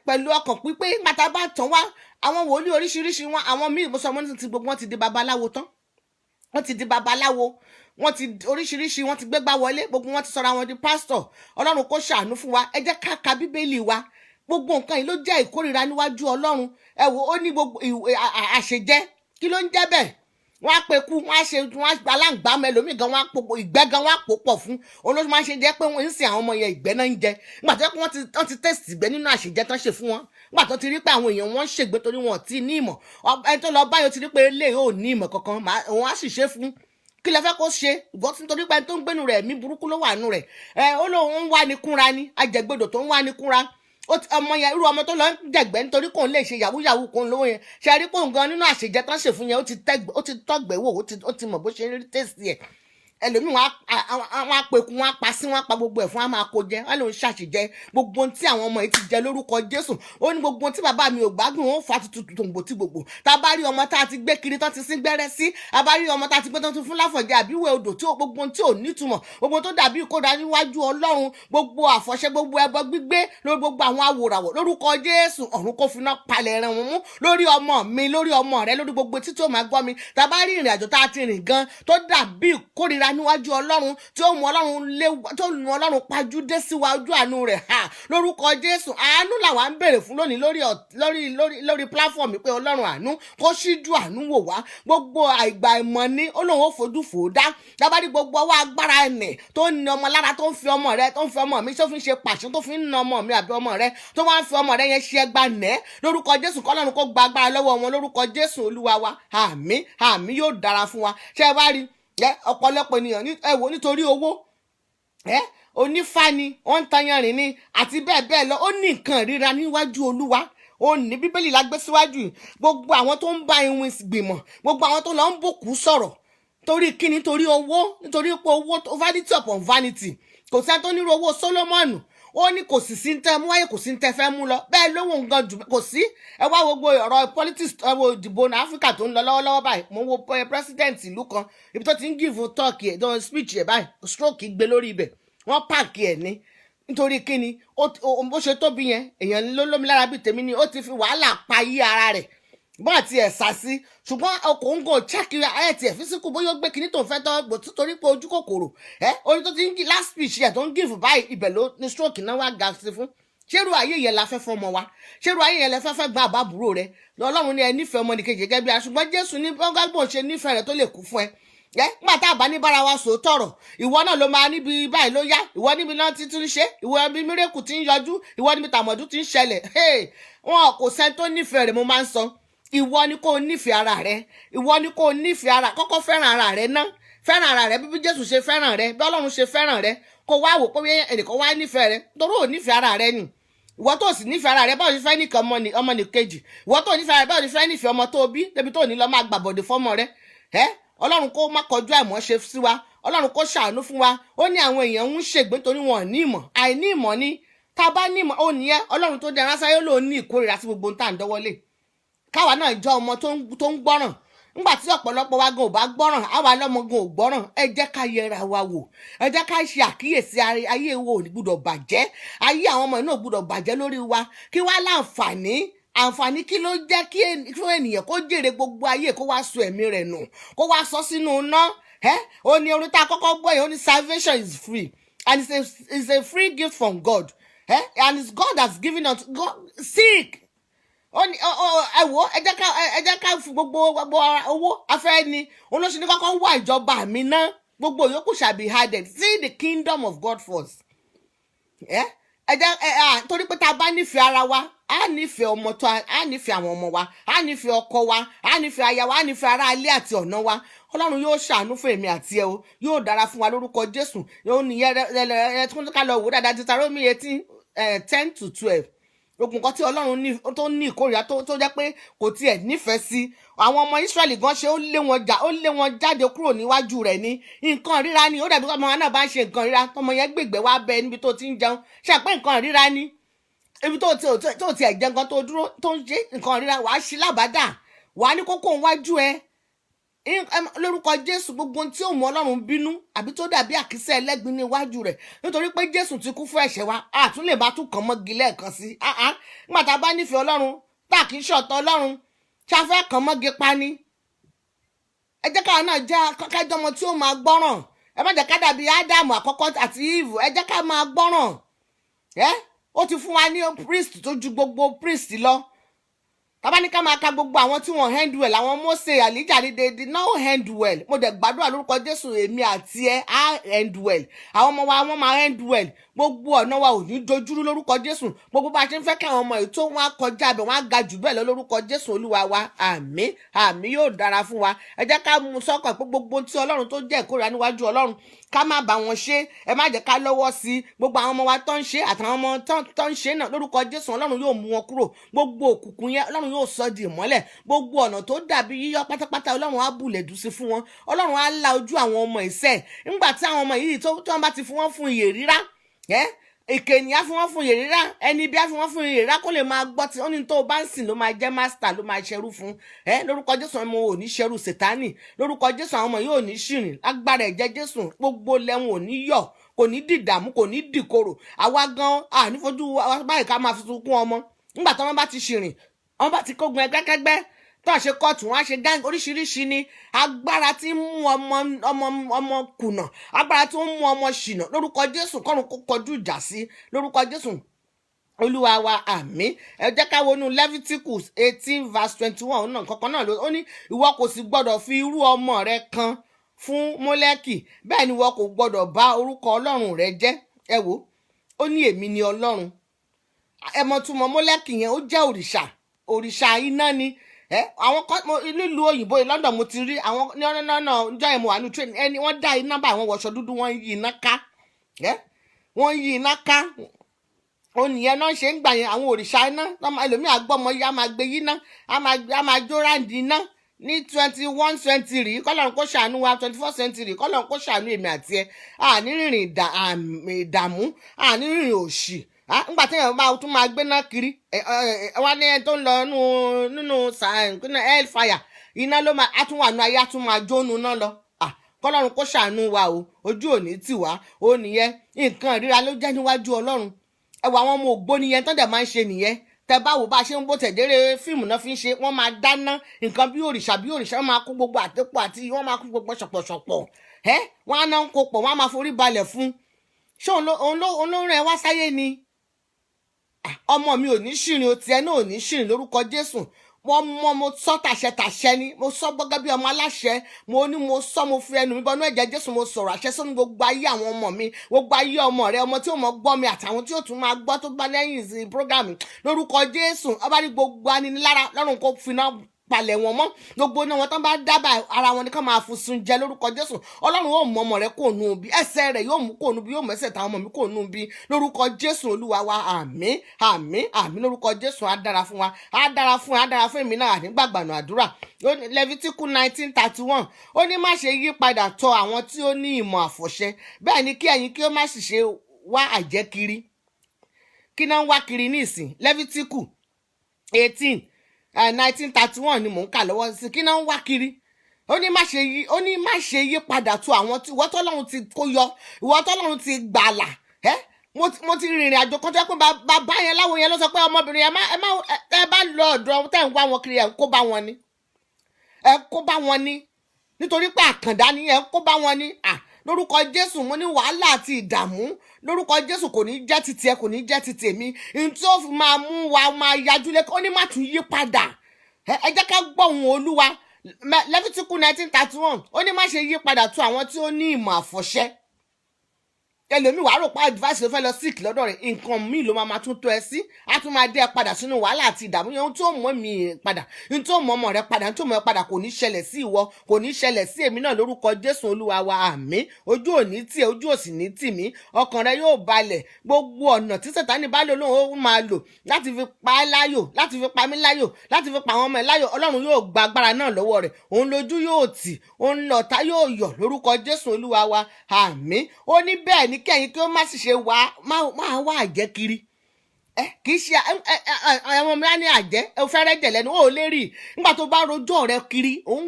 pẹ̀lú ọkàn pípé bàtà bá tọ̀ wá àwọn wòlíì oríṣiríṣi wọn àwọn míì mo sọ wọn ti gbogbo wọn ti di babaláwo tán wọ́n ti di babaláwo wọ́n ti oríṣiríṣi wọ́n ti gbégbá wọlé gbogbo wọn ti sọra wọn di pásítọ̀ Ọlọ́run kó ṣàánú fún wa ẹ jẹ́ ká ka Bíbélì wa gbogbo nǹkan yìí ló jẹ́ ìkórìíra níwájú Ọlọ́run ẹ wò ó ní gbogbo àṣejẹ kí ló ń jẹ́ bẹ́ẹ̀ wọ́n á pe kú wọ́n á ṣe wọ́n á aláǹgbá mẹlòmíì gan wọ́n á pò ìgbẹ́ gan wọ́n á pò pọ̀ fún olóṣù máa ń ṣe jẹ́ pé wọ́n ń sin àwọn ọmọ yẹn ìgbẹ́ náà ń jẹ nígbà tó yẹ pé wọ́n ti tẹ̀sì ìgbẹ́ nínú àṣejẹ tán ṣe fún wọn nígbà tó ti rí pé àwọn èèyàn wọ́n ń ṣègbè torí wọn ò tí ì ní ìmọ̀ ẹni tó lọ báyọ̀ ti rí pé eléyìí ò ní ìmọ̀ kankan òun á sì ṣe fún kí lẹ fẹ́ kó ṣe ìgbọ́ nítorí pé ẹni tó ń gbénu rẹ̀ ẹ̀mí burúkú ló wà nù rẹ̀ ó lóun ń wá ní kúnra ni ajẹgbẹdọ̀ tó ń wá ní kúnra ọmọ yẹn irú ọmọ tó lọ ń jẹgbẹ nítorí kò ń lè ṣe yahoo yahoo kò ń lówó yẹn ṣe rí pé òun gan nínú àṣejẹ tán ṣe fún yẹn ó ti tọgbẹ wò ó ti mọ bó ṣe rí tẹsí ẹ ẹlòmíì wọn á pẹkú wọn á pa sí wọn á pa gbogbo ẹ fún wọn á máa kó jẹ wọn lòún ṣàṣìjẹ gbogbo ohun tí àwọn ọmọ yìí ti jẹ lórúkọ Jésù ó ní gbogbo ohun tí bàbá mi ò gbádùn ó fa tuntun tòǹgbò tí gbogbo tá a bá rí ọmọ tá a ti gbé kiri tán ti sín gbẹ́rẹ́ sí a bá rí ọmọ tá a ti gbé tán ti fún láfọ̀jẹ àbíwẹ̀ odò tí gbogbo ohun tí ò nítumọ̀ gbogbo tó dàbí ìkódà níwájú Ọlọ́run gbogbo àfọ̀ṣẹ gbogbo ẹbọ gbígbé lórí gbogbo àwọn awòràwọ̀ lórúkọ Jésù ọ̀run kó finá palẹ̀ ẹran wọn mú lórí ọmọ mi lórí ọmọ rẹ lórí gbogbo títí ó máa gbọ́ mi tá a bá rí ìrìn àjò tá a ti rìn gan tó dàbí ìkórìíra níwájú Ọlọ́run tí ó mú Ọlọ́run pajú dé síwá ojú àánú rẹ̀ lórúkọ Jésù àánú làwa ń béèrè fún lónìí lórí platform pé Ọlọ́run àánú kó ṣíjú àánú wò wá gbogbo àìgbà ìmọ̀ ní Ọlọ́run ó fojú fò dá dábàdí gbogbo ọwọ́ agbára ẹnì tó ń ní ọmọ lára tó ń fi ọmọ rẹ tó ń fi ọmọ mi tó fi ń ṣe pàṣẹ tó fi ń na ọmọ mi àbí ọmọ rẹ tó wá ń fi ọmọ rẹ yẹn ṣe ẹgbà nẹ́ lórúkọ Jésù kọ́lọ́run kó gba agbára lọ́wọ́ wọn lórúkọ Jésù Olúwa wa àmín àmín yóò dára fún wa ṣé ẹ bá rí ọ̀pọ̀lọpọ̀ ènìyàn wò nítorí owó onífá ni ó ń tanyanrìn ni àti bẹ́ẹ̀ bẹ́ẹ̀ lọ ó ní nǹkan ríra níwájú Olúwa ó ní Bíbélì la gbé síwájú gbogbo àwọn tó ń bá iwin gbìmọ̀ gbogbo àwọn tó lọ ń bòkú sọ̀rọ̀ torí kíni torí owó nítorí pé owó vanity upon vanity kò sẹ́ni tó nírú owó Sólómọ́nù ó ní kò sì sí ń tẹ́ mú wáyé kò sí ń tẹ́ fẹ́ mú lọ bẹ́ẹ̀ lówó nǹkan jù kò sí ẹ wá gbogbo ọ̀rọ̀ politics ìdìbò ní Áfíríkà tó ń lọ lọ́wọ́lọ́wọ́ báyìí mo wo president ìlú kan ibi tó ti ń give talk ẹ̀ tó ń speech ẹ̀ báyìí stroke gbé lórí ibẹ̀ wọ́n pààkì ẹ̀ ní nítorí kíni bó ṣe tóbi yẹn èèyàn ló lómi lára bíi tèmi ni ó ti fi wàhálà pa yí ara rẹ̀ bọ́n àti ẹ̀ sá sí ṣùgbọ́n ọkọ̀ ń gò chẹ́kì ayé tiẹ̀ físíkù bóyá ó gbé kinní tó ń fẹ́ tọ́ gbò torí pé ojú kòkòrò orí tó ti ń last speech ẹ̀ tó ń give báyìí ibẹ̀ ló ní stroke náà wá ga sí fún ṣérú ayé yẹn la fẹ́ fọmọ wa ṣérú ayé yẹn la fẹ́ gba àbábúrò rẹ Ọlọ́run ní ẹ nífẹ̀ẹ́ ọmọ nìkejì gẹ́gẹ́ bí ṣùgbọ́n Jésù ní bọ́ngàgbọ̀n ṣe nífẹ̀ẹ́ rẹ tó lè kú fún ẹ nígbà tá a bá ní bára wa sọ tọrọ ìwọ náà ló máa níbi báyìí ló yá ìwọ níbi náà ti tún ṣe ìwọ níbi mírèkù ti ń yọjú ìwọ níbi tàmọ̀dú ti ń ṣẹlẹ̀ wọn kò sẹ́ni tó nífẹ̀ẹ́ rẹ mo máa ń sọ ìwọ ni kò nífẹ̀ẹ́ ara rẹ ìwọ ni kò nífẹ̀ẹ́ ara kọ́kọ́ fẹ́ràn ara rẹ ná fẹ́ràn ara rẹ bí Jésù ṣe fẹ́ràn rẹ bí Ọlọ́run ṣe fẹ́ràn rẹ kó wá wò pé ẹnìkan wá nífẹ̀ẹ́ rẹ torí ò nífẹ̀ẹ́ ara rẹ nì ìwọ tó sì nífẹ̀ẹ́ ara rẹ báwo ni fẹ́ nìkan ọmọ nìkejì ìwọ tó nífẹ̀ẹ́ ara rẹ báwo ni fẹ́ nífẹ̀ẹ́ ọmọ tó bí débi tó ní lọ máa gbàbọ̀dé fọ́mọ rẹ Ọlọ́run kó má kọjú àìmọ̀ ṣe sí wa Ọlọ́run kó ṣàánú fún wa ó ní àwọn èèyàn ń ṣègbè torí wọn ní ìmọ̀ àìní ìmọ̀ ni tá a bá ní ìmọ̀ ó nìyẹn Ọlọ́run tó dẹran sáyé ló ní ìkórìíra sí gbogbo tá à ń dọ́wọ́lé káwa náà jọ ọmọ tó ń gbọ́ràn nígbà tí ọ̀pọ̀lọpọ̀ wa gan ò bá gbọ́ràn àwa lọ́mọ gan ò gbọ́ràn ẹ jẹ́ ká yẹra wa wò ẹ jẹ́ ká ṣe àkíyèsí ayé wo ò ní gbúdọ̀ bàjẹ́ ayé àwọn ọmọ náà gbúdọ̀ bàjẹ́ lórí wa kí wá láǹfààní kí ló jẹ́ kí fún ènìyàn kó jèrè gbogbo ayé kó wá sọ ẹ̀mí rẹ̀ nù kó wá sọ sínú iná ó ní orin tá a kọ́kọ́ gbọ́ yẹn ó ní salvation is free and it's a free gift from God and it's God that's given us God seek ó ní ẹ wò ẹ jẹ́ ká fi gbogbo owó afẹ́ ni olóṣèlú ní kọ́kọ́ wá ìjọba mi ná gbogbo yòókù shall be added. See the kingdom of God first. ẹ jẹ́ torí pé tá a bá nífẹ̀ẹ́ ara wa a nífẹ̀ẹ́ ọmọ tó a nífẹ̀ẹ́ àwọn ọmọ wa a nífẹ̀ẹ́ ọkọ wa a nífẹ̀ẹ́ aya wa a nífẹ̀ẹ́ ará ilé àti ọ̀nà wa ọlọ́run yóò ṣàánú fún èmi àti ẹ o yóò dára fún wa lórúkọ Jésù yóò nìyẹn ẹ tún ká lọ wò dáadáa Deuteronomy 18:10-12 ogun kan tí ọlọ́run tó ní ìkórìíra tó jẹ́ pé kò tiẹ̀ nífẹ̀ẹ́ sí àwọn ọmọ Ísírẹ́lì gan ṣe ó lé wọn jáde kúrò níwájú rẹ̀ ní nǹkan ríra ni ó dàbí ọmọ wa náà bá ń ṣe nǹkan ríra tọmọ yẹn gbègbè wá bẹ níbi tó ti ń jẹun ṣe pé nǹkan ríra ni ibi tó tiẹ̀ jẹun gan tó dúró tó ń ṣe nǹkan ríra wàá ṣí lábàdà wàá ní kókó níwájú ẹ lórúkọ Jésù gbogbo tí ó mú ọlọ́run bínú àbí tó dàbí àkísẹ́ ẹlẹ́gbin níwájú rẹ̀ nítorí pé Jésù ti kú fún ẹ̀ṣẹ̀ wa àtún lè bá tún kàn mọ́gi lẹ́ẹ̀kan sí nígbà tá a bá nífẹ̀ẹ́ ọlọ́run tá a kì í ṣọ̀tọ̀ ọlọ́run ṣáfẹ́ kàn mọ́gi pa ni ẹ jẹ́ káwọn náà jẹ́ kájọ́ ọmọ tí ó máa gbọ́ràn ẹ má jẹ́ ká dàbí Ádámù àkọ́kọ́ àti Ífù ẹ jẹ́ ká máa gbọ́ràn ó ti fún wa ní priest tó ju gbogbo priest lọ tàbá ní ká máa ka gbogbo àwọn tí wọ́n hand well àwọn Mósè Àlíjà ní they did not hand well mo dẹ̀ gbàdúrà lórúkọ Jésù èmi àti ẹ á hand well àwọn ọmọ wa wọ́n máa hand well gbogbo ọ̀nà wa ò ní dojúrú lórúkọ Jésù gbogbo bá a ṣe ń fẹ́ kí àwọn ọmọ ètò wọn á kọjá abẹ wọn á ga jù bẹ́ẹ̀ lọ lórúkọ Jésù Olúwa wa àmín àmín yóò dára fún wa ẹ jẹ́ ká mú sọ́kàn pé gbogbo tí Ọlọ́run tó jẹ́ ìkórìíra níwájú Ọlọ́run ká má bá wọn ṣe ẹ má jẹ́ ká lọ́wọ́ sí gbogbo àwọn ọmọ wa tó ń ṣe àtàwọn ọmọ tó ń ṣe náà lórúkọ Jésù Ọlọ́run yóò mú wọn kúrò gbogbo òkùnkùn yẹn Ọlọ́run yóò sọ di ìmọ́lẹ̀ gbogbo ọ̀nà tó dàbí yíyọ pátápátá Ọlọ́run á bùlẹ̀ dùn sí fún wọn Ọlọ́run á la ojú àwọn ọmọ ìṣẹ́ nígbà tí àwọn ọmọ yìí tó wọn bá ti fún wọn fún iyè rírá èkèèní á fún wọn fún iyè rírá ẹni bí á fún wọn fún iyè rírá kó lè máa gbọ́ tí ó ní tó bá ń sìn ló máa jẹ́ mástà ló máa ṣerú fún lórúkọ Jésù ọmọ ò ní ṣerú Sátánì lórúkọ Jésù àwọn ọmọ yóò ní ṣìrìn lágbára ẹ̀jẹ̀ Jésù gbogbo lẹ́wọ̀n ò ní yọ̀ kò ní dìdàmú kò ní dìkorò àwa gan ànífojú báyìí ká máa fi sunkún ọmọ nígbà tí wọ́n bá ti ṣìrìn wọ́n bá ti kógun ẹgbẹ́kẹ́gbẹ́ tó àṣẹ kóòtù wọn á ṣe gáǹgì oríṣiríṣi ni agbára tí ń mú ọmọ kùnà agbára tí ń mú ọmọ ṣìnà lórúkọ Jésù kọ́run kó kọjú ìjà sí lórúkọ Jésù Olúwa wa àmín ẹ jẹ́ ká wọnú Leviticus 18:21 náà kankan náà ó ní ìwọ kò sì gbọ́dọ̀ fi irú ọmọ rẹ kan fún Mólẹ́kì bẹ́ẹ̀ ni ìwọ kò gbọ́dọ̀ bá orúkọ Ọlọ́run rẹ jẹ́ ẹ wò ó ní èmi ni Ọlọ́run ẹ mọ̀ túmọ̀ Mólẹ́kì yẹn ó jẹ́ òrìṣà iná ni àwọn nílùú òyìnbó London mo ti rí àwọn ní ọ̀nà ọjọ́ ìmọ̀ wà ní train ẹni wọ́n dá iná bá àwọn wọ̀ṣọ dúdú wọ́n yí iná ká onìyẹn náà ṣe ń gbà yẹn àwọn òrìṣà iná ẹlòmíì àgbọ̀mọ yá máa gbé yíná á máa jó ráǹdì iná ní 21st century kọ́lọ́run kó ṣàánú wa 21st century kọ́lọ́run kó ṣàánú èmi àti ẹ àní rìnrìn ìdààmú àní rìnrìn òṣì nígbà tí èèyàn bá tún máa gbéná kiri wọn ní ẹni tó ń lọ nínú hellfire iná ló máa tún wà nù ayé tún máa jónu náà lọ kọ́lọ́run kó ṣàánú wa o ojú òní tì wá ó nìyẹn nǹkan ìríra ló jẹ́ níwájú Ọlọ́run ẹwà àwọn ọmọ ògbóni yẹn tán dẹ̀ máa ń ṣe nìyẹn tẹ bá wò bá ṣe ń bó tẹ̀dẹ́rẹ́ fíìmù náà fi ń ṣe wọ́n máa dáná nǹkan bí òrìṣà wọ́n máa kó gbogbo àtẹ́pọ̀ àti wọ́n máa kó gbogbo ṣọ̀pọ̀ṣọ̀pọ̀ wọ́n á náà ń kó pọ̀ wọ́n á máa forí balẹ̀ fún ṣé òun ló rán ẹ wá sáyé ni ọmọ mi ò ní ṣìrìn o tiẹ̀ náà ò ní ṣìrìn lórúkọ Jésù mo sọ tàṣẹ ni mo sọ gbọ́gẹ́ bí ọmọ aláṣẹ mo sọ mo fi ẹnu mi bọnú ẹ̀jẹ̀ Jésù mo sọ̀rọ̀ àṣẹ sínú gbogbo ayé àwọn ọmọ mi gbogbo ayé ọmọ rẹ ọmọ tí ó mọ gbọ́ mi àtàwọn tí ó tún máa gbọ́ tó bá lẹ́yìn sí program lórúkọ Jésù ọba ní gbogbo aninilára lọ́rùn kó finá palẹ̀ wọn mọ́ gbogbo náà wọn tán bá dábàá ara wọn ni ká máa fùsùn jẹ lórúkọ Jésù Ọlọ́run yóò mú ọmọ rẹ kó nù bí ẹsẹ̀ rẹ yóò mú kó nù bí yóò mẹ́sẹ̀ táwọn ọmọ mi kó nù bí lórúkọ Jésù Olúwa wa àmín àmín àmín lórúkọ Jésù á dára fún wa á dára fún èmi náà àdíngbàgbànú àdúrà Leviticus 19:31 ó ní má ṣe yí padà tọ̀ àwọn tí ó ní ìmọ̀ àfọ̀ṣẹ bẹ́ẹ̀ ni kí ẹ̀yin kí ó má sì ṣe wá àjẹ́ kiri kí náà ń wá kiri ní ìsìn Leviticus 1931 ni mò ń kà lọ́wọ́ sí kí náà ń wá kiri ó ní má ṣe yí padà tó àwọn tí ìwọ tọ́lọ́run ti kó yọ ìwọ tọ́lọ́run ti gbàlà mo ti rìnrìn àjò kan tó yẹ pé bàbá yẹn láwọn yẹn ló sọ pé ọmọbìnrin yẹn ẹ bá lọ ọ̀dọ̀ tẹ́ ń wá wọn kiri ẹ̀ kó bá wọn ni nítorí pé àkàndá nìyẹn kó bá wọn ní lórúkọ Jésù mo ní wàhálà àti ìdààmú lórúkọ Jésù kò ní jẹ́ ti tiẹ̀ kò ní jẹ́ ti tèmi n tí ó fi máa mú wa máa yajú lé ó ní má tún yí padà ẹ jẹ́ ká gbọ́ ohùn Olúwa Lẹ́fítíkù 19:31 ó ní má ṣe yí padà tó àwọn tí ó ní ìmọ̀ àfọ̀ṣẹ ẹlòmíì wàá rò pé advice ló fẹ́ lọ sick lọ́dọ̀ rẹ̀ nǹkan míì ló máa tún tó ẹ sí á tún máa dé ẹ padà sínú wàhálà àti ìdààmú yẹn ohun tó mọ̀ mí padà ohun tó mọ̀ ọmọ rẹ padà ohun tó mọ̀ ẹ padà kò ní ṣẹlẹ̀ sí ìwọ kò ní ṣẹlẹ̀ sí èmi náà lórúkọ Jésù Olúwa wa àmín ojú ò ní tì ẹ́ ojú ò sì ní tì mí ọkàn rẹ yóò balẹ̀ gbogbo ọ̀nà tí Sátánì bá lò lóun ó máa lò láti fi pa ẹ́ láyò láti fi pa mí láyò láti fi pa àwọn ọmọ ẹ̀ láyò Ọlọ́run yóò gba agbára náà lọ́wọ́ rẹ̀ òun lójú yóò tì òun lọ̀tá yóò yọ̀ lórúkọ Jésù Olúwa wa àmín ó ní bẹ́ẹ̀ ní kẹ́yìn kí ó má ṣe máa wá àjẹ́ kiri kì í ṣe àwọn ọmọ ní àjẹ́ ẹ fẹ́rẹ́ jẹ̀ lẹ́nu ó lè rí nígbà tó bá rojọ́ rẹ kiri òun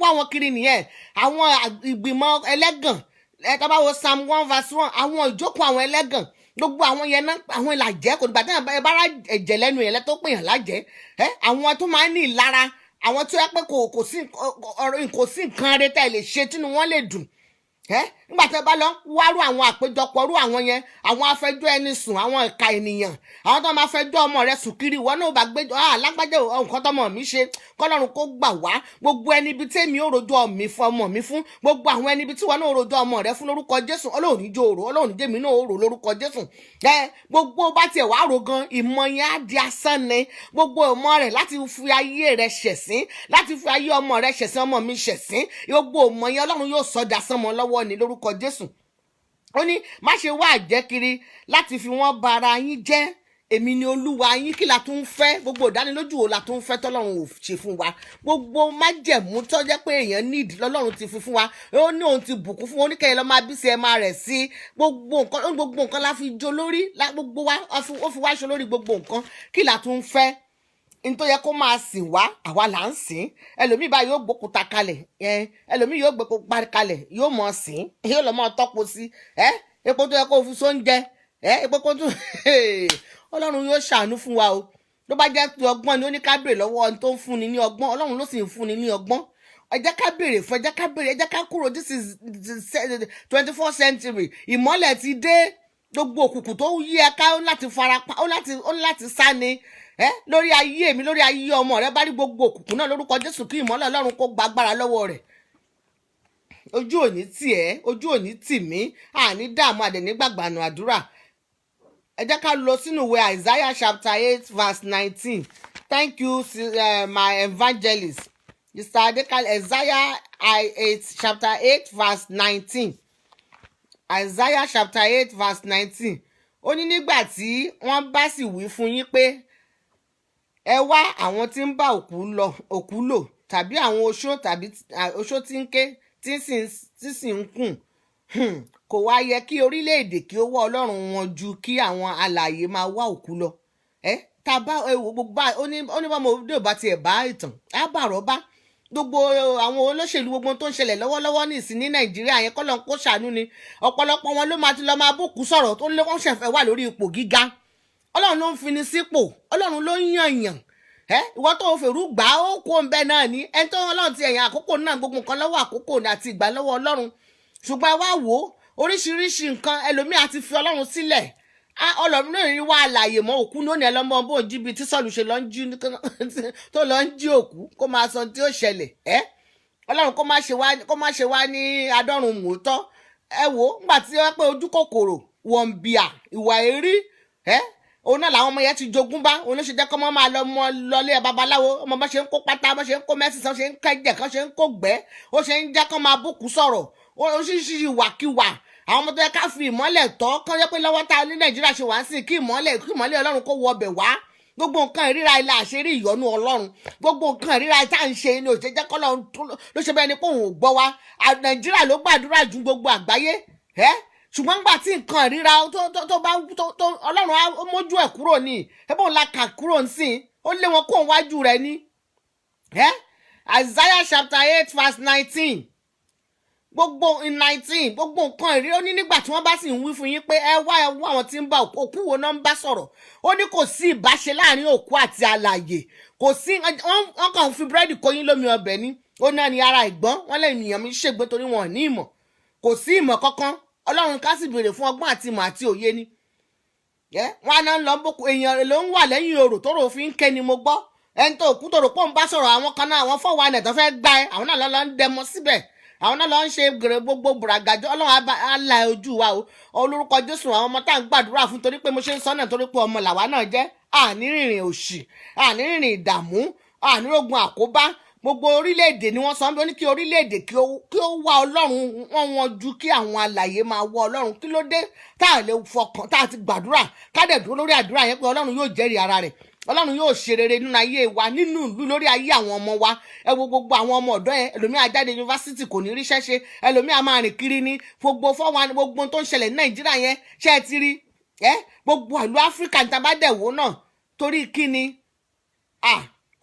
wá wọn kiri nìyẹn àwọn ìgbìmọ̀ ẹlẹ́gàn tó bá wo Psalm 1:1 àwọn ìjókòó àwọn ẹlẹ́gàn gbogbo àwọn yẹn náà àwọn ìlàjẹ́ kò nígbà tí ẹ bá rà ẹ̀jẹ̀ lẹ́nu yẹn lẹ́tọ́ pè yàn lájẹ́ àwọn tó máa ń ní ìlara àwọn tó yẹ pé kò sí nǹkan rẹ tẹ́ lè ṣe tínú wọn lè dùn nígbà tí ẹ bá lọ wárú àwọn àpéjọpọ̀ rú àwọn yẹn àwọn afẹjọ́ ẹni sùn àwọn ìka ènìyàn àwọn tó máa fẹjọ́ ọmọ rẹ sùn kiri ìwọ náà bá gbẹjọ́ lágbájá nǹkan tọmọ mi ṣe kọ́lọ́run kó gbà wá gbogbo ẹni ibi tèmi ò rojọ́ mi fún ọmọ mi fún gbogbo àwọn ẹni ibi tí wọn náà ò rojọ́ ọmọ rẹ fún lórúkọ Jésù Ọlọ́run ní jó òrò Ọlọ́run jẹ́mi náà òrò lórúkọ Jésù gbogbo bá tiẹ̀ wá ro gan ìmọ̀ yẹn á di asán ni gbogbo ìmọ̀ rẹ̀ láti fi ayé rẹ̀ ṣẹ̀sín láti fi ayé ọmọ rẹ̀ ṣẹ̀sín ọmọ mi ṣẹ̀sín gbogbo ìmọ̀ yẹn Ọlọ́run yóò sọ dasán mọ́ lọ́wọ́ ni lórúkọ Jésù ó ní má ṣe wá àjẹkiri láti fi wọ́n ba ara yín jẹ́ èmi ni Olúwa yín kí la tún fẹ́ gbogbo ìdánilójú wo la tún fẹ́ tọ́lọ́run ò ṣe fún wa gbogbo májẹ̀mú tó jẹ́ pé èèyàn nídìí lọ́lọ́run ti fi fún wa ó ní òun ti bùkún fún oníkẹyìn lọ́ọ́ máa bí sí ẹ máa rẹ̀ sí gbogbo nǹkan la fi jó lórí gbogbo wa ó fi wá ṣe lórí gbogbo nǹkan kí la tún fẹ́ n tó yẹ kó máa sìn wá àwa là ń sìn ẹlòmíì báyìí yóò gbókúta kalẹ̀ ẹlòmíì yóò gbókúta kalẹ̀ yóò mọ̀ sìn yóò lọ mọ̀ tọ́pọ̀ sí epo tó yẹ kó fi sóúnjẹ epo kó tún Ọlọ́run yóò ṣàánú fún wa o ló bá jẹ́ pé ọgbọ́n ni ó ní ká béèrè lọ́wọ́ ẹni tó ń fúnni ní ọgbọ́n Ọlọ́run ló sì ń fúnni ní ọgbọ́n ẹ jẹ́ ká béèrè fún ẹ jẹ́ ká béèrè ẹ jẹ́ ká kúrò this is the 24th century ìmọ́lẹ̀ ti dé gbogbo òkùnkùn tó yí ẹ ká ó láti farapa ó láti sá ni lórí ayé mi lórí ayé ọmọ rẹ bá rí gbogbo òkùnkùn náà lórúkọ Jésù kí ìmọ́lẹ̀ Ọlọ́run kó gba agbára lọ́wọ́ rẹ̀ ojú òní tì ẹ́ ojú òní tì mí àní dààmú àdẹ̀nígbàgbànú àdúrà ẹ jẹ́ ká lọ sínú ìwé Isaiah chapter 8:19 thank you my evangelist Mr. Adekale Isaiah chapter 8:19 Isaiah chapter 8:19 ó ní nígbà tí wọ́n bá sì wí fún yín pé ẹ wá àwọn tí ń bá òkú lò tàbí àwọn oṣó tàbí oṣó tí ń ké tí sì ń kùn kò wá yẹ kí orílẹ̀-èdè kí ó wá Ọlọ́run wọn ju kí àwọn alààyè máa wá òkú lọ tá bá ewu gbogbo ó ní bọ́mọ òde ò bá tiẹ̀ bá ìtàn á bàrọ̀ bá gbogbo àwọn olóṣèlú gbogbo tó ń ṣẹlẹ̀ lọ́wọ́lọ́wọ́ ní ìsìn ní Nàìjíríà yẹn kọ́lọ́n kó ṣàánú ni ọ̀pọ̀lọpọ̀ wọn ló máa ti lọ máa bókú sọ̀rọ̀ tó lé wọ́n ṣẹ̀fẹ̀ wà lórí ipò gíga Ọlọ́run ló ń fini sípò Ọlọ́run ló ń yànyàn ìwọ tó o fèrú gbà ó kó ń bẹ náà ní ẹni tó Ọlọ́run ti ẹ̀yàn àkókò náà gbogbo nǹkan lọ́wọ́ àkókò àti ìgbà lọ́wọ́ Ọlọ́run ṣùgbọ́n wá wò ó oríṣiríṣi nǹkan ẹlòmíì àti fi Ọlọ́run sílẹ̀ Ọlọ́run náà ní wá àlàyé mọ́ òkú lónìí ẹlọ́mọ bó ń jí bíi tí Sọ́ọ̀lù ṣe tó lọ ń jí òkú kó máa sọ tí ó ṣẹlẹ̀ Ọlọ́run kó má ṣe wá ní adọ́run mòótọ́ wò ó nígbà tí wọ́n pé ojú kòkòrò wọ̀nbíà ìwà èrí òun náà làwọn ọmọ yẹn ti jogún bá òun ló ṣe jẹ́ kọ́ mọ́ máa lọlé babaláwo ọmọ bá ṣe ń kó pátá bá ṣe ń kó mẹ́sìsán ṣe ń kẹ́jẹ̀ kan ṣe ń kó gbẹ́ ó ṣe ń jẹ́ kọ́ máa búkú sọ̀rọ̀ oríṣiríṣi ìwàkiwà àwọn ọmọ tó yẹ ká fi ìmọ́lẹ̀ tọ́ kán jẹ́ pé lọ́wọ́ tá ní Nàìjíríà ṣe wá sí kí ìmọ́lẹ̀ Ọlọ́run kó wọ ọbẹ̀ wá gbogbo nǹkan ìríra ilé àṣírí ìyọ́nú Ọlọ́run gbogbo nǹkan ìríra tá à ń ṣe ni òṣèjẹ́ kọ́ ló ṣe bẹ́ẹ̀ ni pé òun ò gbọ́ wa Nàìjíríà ló gbàdúrà ju gbogbo àgbáyé ṣùgbọ́n nígbà tí nǹkan ìríra tó bá Ọlọ́run á mójú ẹ̀ kúrò ní ẹbí òun la kà kúrò nísìn ó lé wọn kó wájú rẹ̀ ní Isaiah chapter 8:19 gbogbo 19 gbogbo nǹkan ìrírí ó ní nígbà tí wọ́n bá sì ń wí fún yín pé ẹ wá àwọn tí ń bá òkú wo náà ń bá sọ̀rọ̀ ó ní kò sí ìbáṣe láàrin òkú àti alààyè kò sí wọ́n kàn fi búrẹ́dì kó yín lómi ọbẹ̀ ní ó náà ní ara ìgbọ́n wọ́n lè ènìyàn mi ṣègbé torí wọn ò ní ìmọ̀, kò sí ìmọ̀ kankan. Ọlọ́run ká sì béèrè fún ọgbọ́n àti ìmọ̀ àti òye ni. Wọn á náà lọ bókun èèyàn ló ń wà lẹ́yìn orò tó rò fi ń ké ni mo gbọ́. Ẹni tó kú tó rò pé òun bá sọ̀rọ̀ àwọn kan náà àwọn fọ́wọ́ anẹ̀ tó fẹ́ gbá ẹ àwọn náà lọ ń dẹmọ síbẹ̀, àwọn náà lọ ń ṣe gèrè gbogbo bùràgàjọ. Ọlọ́run á la ojú wa o olórúkọ Jésù. Àwọn ọmọ tá à ń gbàdúrà fún torí pé mo ṣe ń sọ náà torí pé ọmọ làwa náà jẹ́, àní rìnrìn òṣì, àní rìnrìn ìdààmú, àní rogun àkóbá. Gbogbo orílẹ̀-èdè ni wọ́n sọ ń bí ó ní kí orílẹ̀-èdè kí ó wá Ọlọ́run wọn ju kí àwọn alààyè máa wá Ọlọ́run. Kí ló dé tá à lè fọkàn tá à ti gbàdúrà ká dẹ̀ dúró lórí àdúrà yẹn pé Ọlọ́run yóò jẹ́rìí ara rẹ̀, Ọlọ́run yóò ṣe rere nínú ayé wa, nínú ìlú, lórí ayé àwọn ọmọ wa. Ẹ wo gbogbo àwọn ọmọ ọ̀dọ́ yẹn, ẹlòmíì á jáde yunifásitì kò ní ríṣẹ́ ṣe, ẹlòmíì á máa rìn kiri ní gbogbo fọ́wọ́n gbogbo tó ń ṣẹlẹ̀ ní Nàìjíríà yẹn ṣé ẹ ti rí gbogbo ìlú Áfíríkà ní tabádẹ̀wò náà torí kí ni?